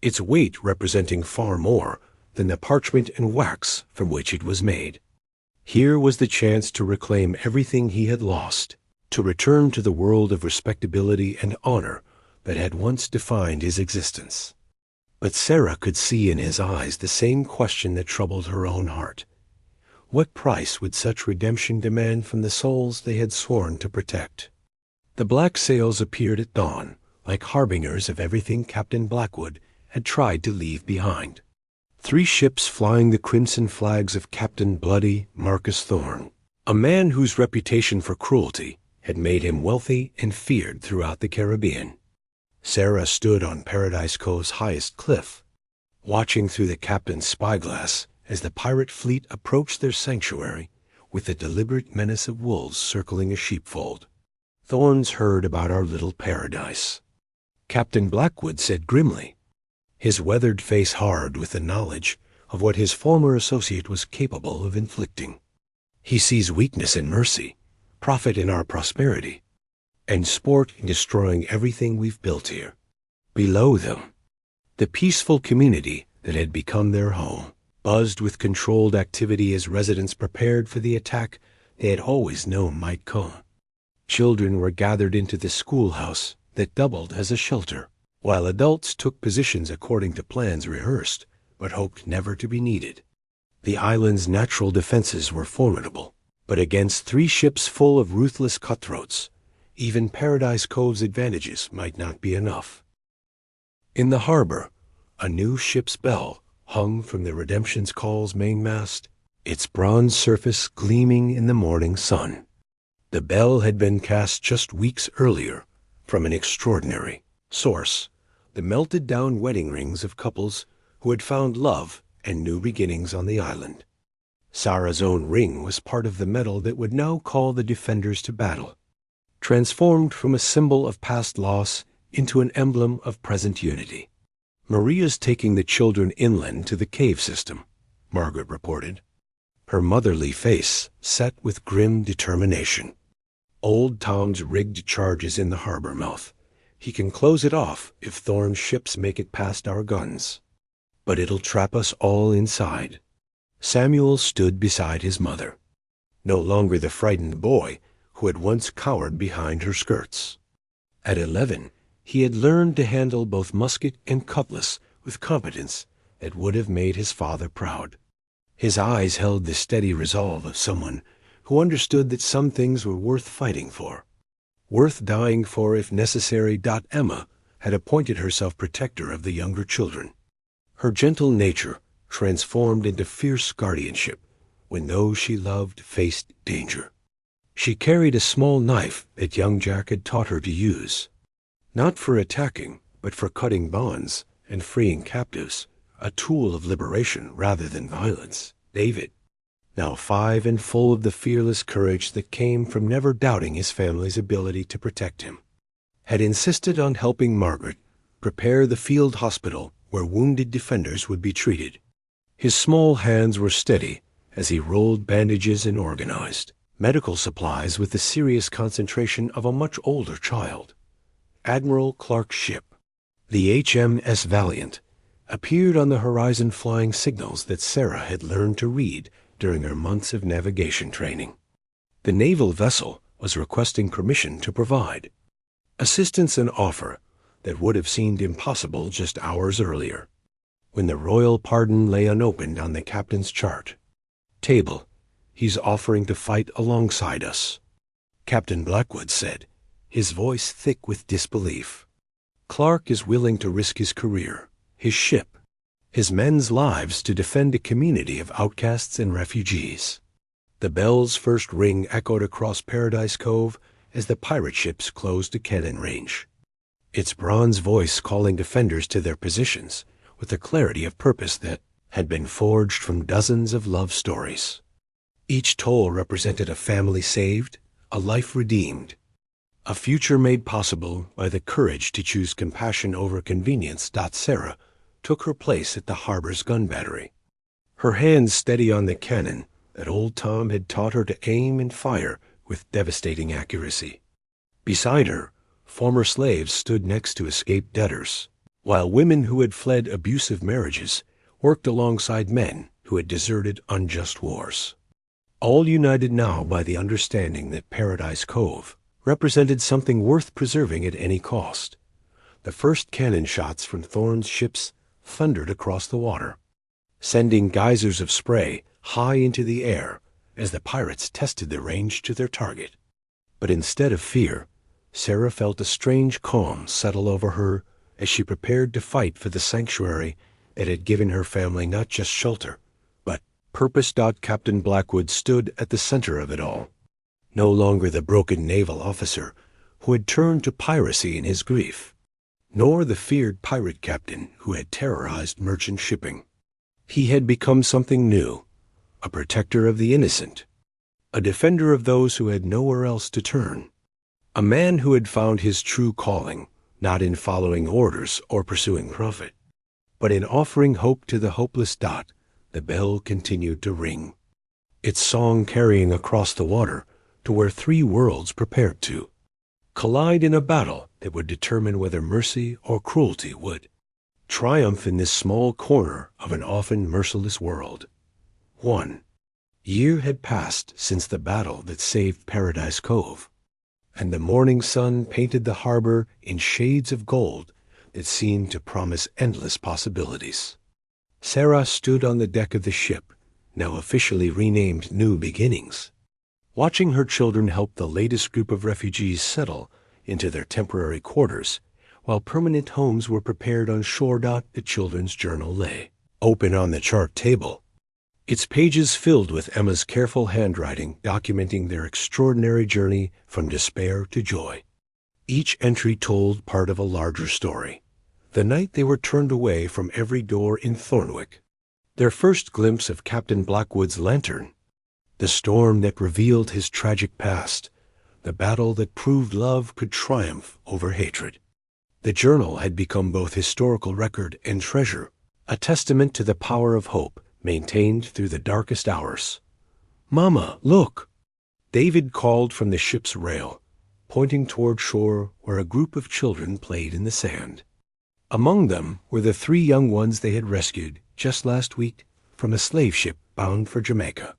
its weight representing far more than the parchment and wax from which it was made. Here was the chance to reclaim everything he had lost, to return to the world of respectability and honor that had once defined his existence. But Sarah could see in his eyes the same question that troubled her own heart. What price would such redemption demand from the souls they had sworn to protect? The black sails appeared at dawn, like harbingers of everything Captain Blackwood had tried to leave behind. 3 ships flying the crimson flags of Captain Bloody Marcus Thorne, a man whose reputation for cruelty had made him wealthy and feared throughout the Caribbean. Sarah stood on Paradise Cove's highest cliff, watching through the captain's spyglass as the pirate fleet approached their sanctuary with the deliberate menace of wolves circling a sheepfold. "Thorne's heard about our little paradise," Captain Blackwood said grimly, his weathered face hard with the knowledge of what his former associate was capable of inflicting. "He sees weakness in mercy, profit in our prosperity, and sport in destroying everything we've built here. Below them, the peaceful community that had become their home buzzed with controlled activity as residents prepared for the attack they had always known might come. Children were gathered into the schoolhouse that doubled as a shelter, while adults took positions according to plans rehearsed but hoped never to be needed. The island's natural defenses were formidable, but against 3 ships full of ruthless cutthroats, even Paradise Cove's advantages might not be enough. In the harbor, a new ship's bell hung from the Redemption's Call's mainmast, its bronze surface gleaming in the morning sun. The bell had been cast just weeks earlier from an extraordinary source, the melted-down wedding rings of couples who had found love and new beginnings on the island. Sarah's own ring was part of the medal that would now call the defenders to battle, transformed from a symbol of past loss into an emblem of present unity. "Maria's taking the children inland to the cave system," Margaret reported, her motherly face set with grim determination. "Old Tom's rigged charges in the harbor mouth. He can close it off if Thorne's ships make it past our guns. But it'll trap us all inside." Samuel stood beside his mother, no longer the frightened boy who had once cowered behind her skirts. At 11, he had learned to handle both musket and cutlass with competence that would have made his father proud. His eyes held the steady resolve of someone who understood that some things were worth fighting for, worth dying for if necessary. Emma had appointed herself protector of the younger children, her gentle nature transformed into fierce guardianship when those she loved faced danger. She carried a small knife that young Jack had taught her to use, not for attacking, but for cutting bonds and freeing captives, a tool of liberation rather than violence. David, now 5 and full of the fearless courage that came from never doubting his family's ability to protect him, had insisted on helping Margaret prepare the field hospital where wounded defenders would be treated. His small hands were steady as he rolled bandages and organized medical supplies with the serious concentration of a much older child. Admiral Clark's ship, the HMS Valiant, appeared on the horizon flying signals that Sarah had learned to read during her months of navigation training. The naval vessel was requesting permission to provide assistance, an offer that would have seemed impossible just hours earlier, when the royal pardon lay unopened on the captain's chart table. "He's offering to fight alongside us," Captain Blackwood said, his voice thick with disbelief. "Clark is willing to risk his career, his ship, his men's lives to defend a community of outcasts and refugees." The bell's first ring echoed across Paradise Cove as the pirate ships closed to cannon range, its bronze voice calling defenders to their positions with a clarity of purpose that had been forged from dozens of love stories. Each toll represented a family saved, a life redeemed, a future made possible by the courage to choose compassion over convenience. Sarah took her place at the harbor's gun battery, her hands steady on the cannon that old Tom had taught her to aim and fire with devastating accuracy. Beside her, former slaves stood next to escaped debtors, while women who had fled abusive marriages worked alongside men who had deserted unjust wars, all united now by the understanding that Paradise Cove represented something worth preserving at any cost. The first cannon shots from Thorne's ships thundered across the water, sending geysers of spray high into the air as the pirates tested the range to their target. But instead of fear, Sarah felt a strange calm settle over her as she prepared to fight for the sanctuary that had given her family not just shelter, but purpose. Captain Blackwood stood at the center of it all, no longer the broken naval officer who had turned to piracy in his grief, nor the feared pirate captain who had terrorized merchant shipping. He had become something new, a protector of the innocent, a defender of those who had nowhere else to turn, a man who had found his true calling not in following orders or pursuing profit, but in offering hope to the hopeless. The bell continued to ring, its song carrying across the water to where 3 worlds prepared to collide in a battle that would determine whether mercy or cruelty would triumph in this small corner of an often merciless world. 1 year had passed since the battle that saved Paradise Cove, and the morning sun painted the harbor in shades of gold that seemed to promise endless possibilities. Sarah stood on the deck of the ship, now officially renamed New Beginnings, watching her children help the latest group of refugees settle into their temporary quarters, while permanent homes were prepared on shore. The children's journal lay open on the chart table, its pages filled with Emma's careful handwriting documenting their extraordinary journey from despair to joy. Each entry told part of a larger story. The night they were turned away from every door in Thornwick, their first glimpse of Captain Blackwood's lantern, the storm that revealed his tragic past, the battle that proved love could triumph over hatred. The journal had become both historical record and treasure, a testament to the power of hope maintained through the darkest hours. "Mama, look!" David called from the ship's rail, pointing toward shore where a group of children played in the sand. Among them were the 3 young ones they had rescued just last week from a slave ship bound for Jamaica,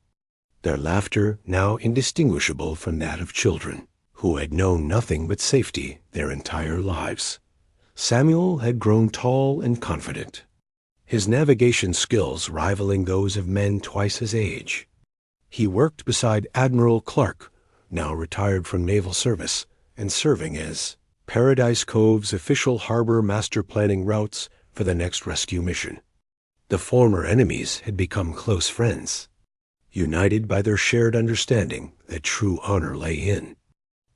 their laughter now indistinguishable from that of children who had known nothing but safety their entire lives. Samuel had grown tall and confident, his navigation skills rivaling those of men twice his age. He worked beside Admiral Clark, now retired from naval service and serving as Paradise Cove's official harbor master planning routes for the next rescue mission. The former enemies had become close friends, united by their shared understanding that true honor lay in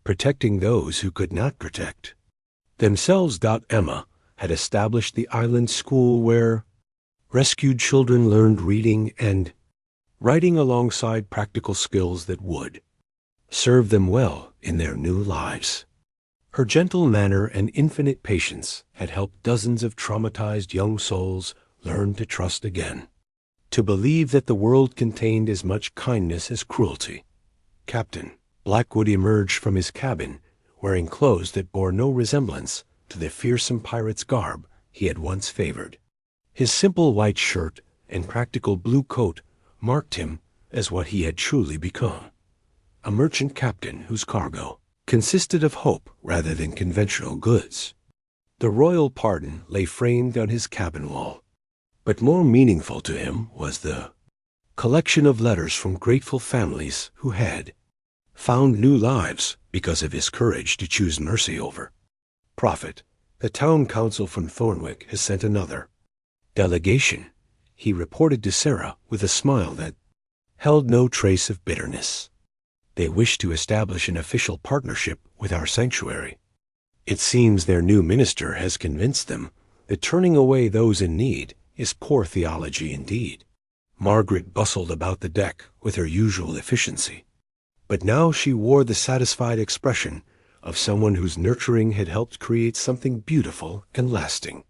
protecting those who could not protect themselves. Emma had established the island school where rescued children learned reading and writing alongside practical skills that would serve them well in their new lives. Her gentle manner and infinite patience had helped dozens of traumatized young souls learn to trust again, to believe that the world contained as much kindness as cruelty. Captain Blackwood emerged from his cabin wearing clothes that bore no resemblance to the fearsome pirate's garb he had once favored. His simple white shirt and practical blue coat marked him as what he had truly become, a merchant captain whose cargo consisted of hope rather than conventional goods. The royal pardon lay framed on his cabin wall, but more meaningful to him was the collection of letters from grateful families who had found new lives because of his courage to choose mercy over profit. The town council from Thornwick has sent another delegation, he reported to Sarah with a smile that held no trace of bitterness. They wish to establish an official partnership with our sanctuary. It seems their new minister has convinced them that turning away those in need is poor theology indeed. Margaret bustled about the deck with her usual efficiency, but now she wore the satisfied expression of someone whose nurturing had helped create something beautiful and lasting.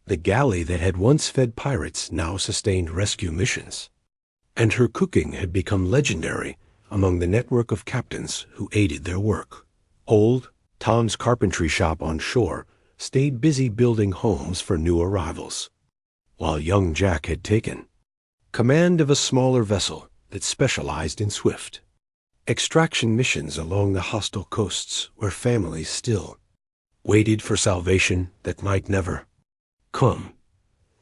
The galley that had once fed pirates now sustained rescue missions, and her cooking had become legendary among the network of captains who aided their work. Old Tom's carpentry shop on shore stayed busy building homes for new arrivals, while young Jack had taken command of a smaller vessel that specialized in swift extraction missions along the hostile coasts where families still waited for salvation that might never come.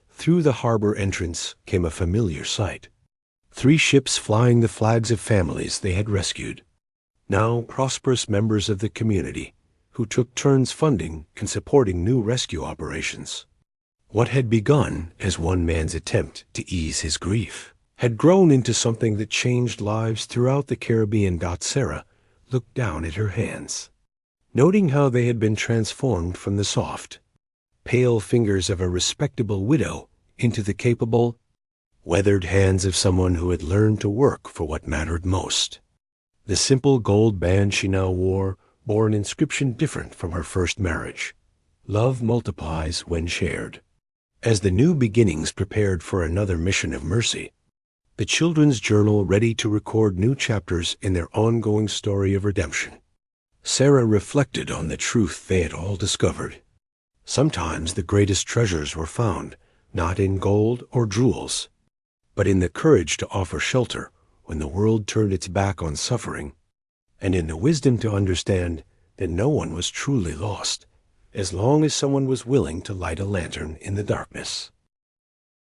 Through the harbor entrance came a familiar sight. 3 ships flying the flags of families they had rescued, now prosperous members of the community who took turns funding and supporting new rescue operations. What had begun as one man's attempt to ease his grief had grown into something that changed lives throughout the Caribbean. Sarah looked down at her hands, noting how they had been transformed from the soft, pale fingers of a respectable widow into the capable, weathered hands of someone who had learned to work for what mattered most. The simple gold band she now wore bore an inscription different from her first marriage: "Love multiplies when shared." As the new beginnings prepared for another mission of mercy, the children's journal ready to record new chapters in their ongoing story of redemption, Sarah reflected on the truth they had all discovered. Sometimes the greatest treasures were found not in gold or jewels, but in the courage to offer shelter when the world turned its back on suffering, and in the wisdom to understand that no one was truly lost as long as someone was willing to light a lantern in the darkness.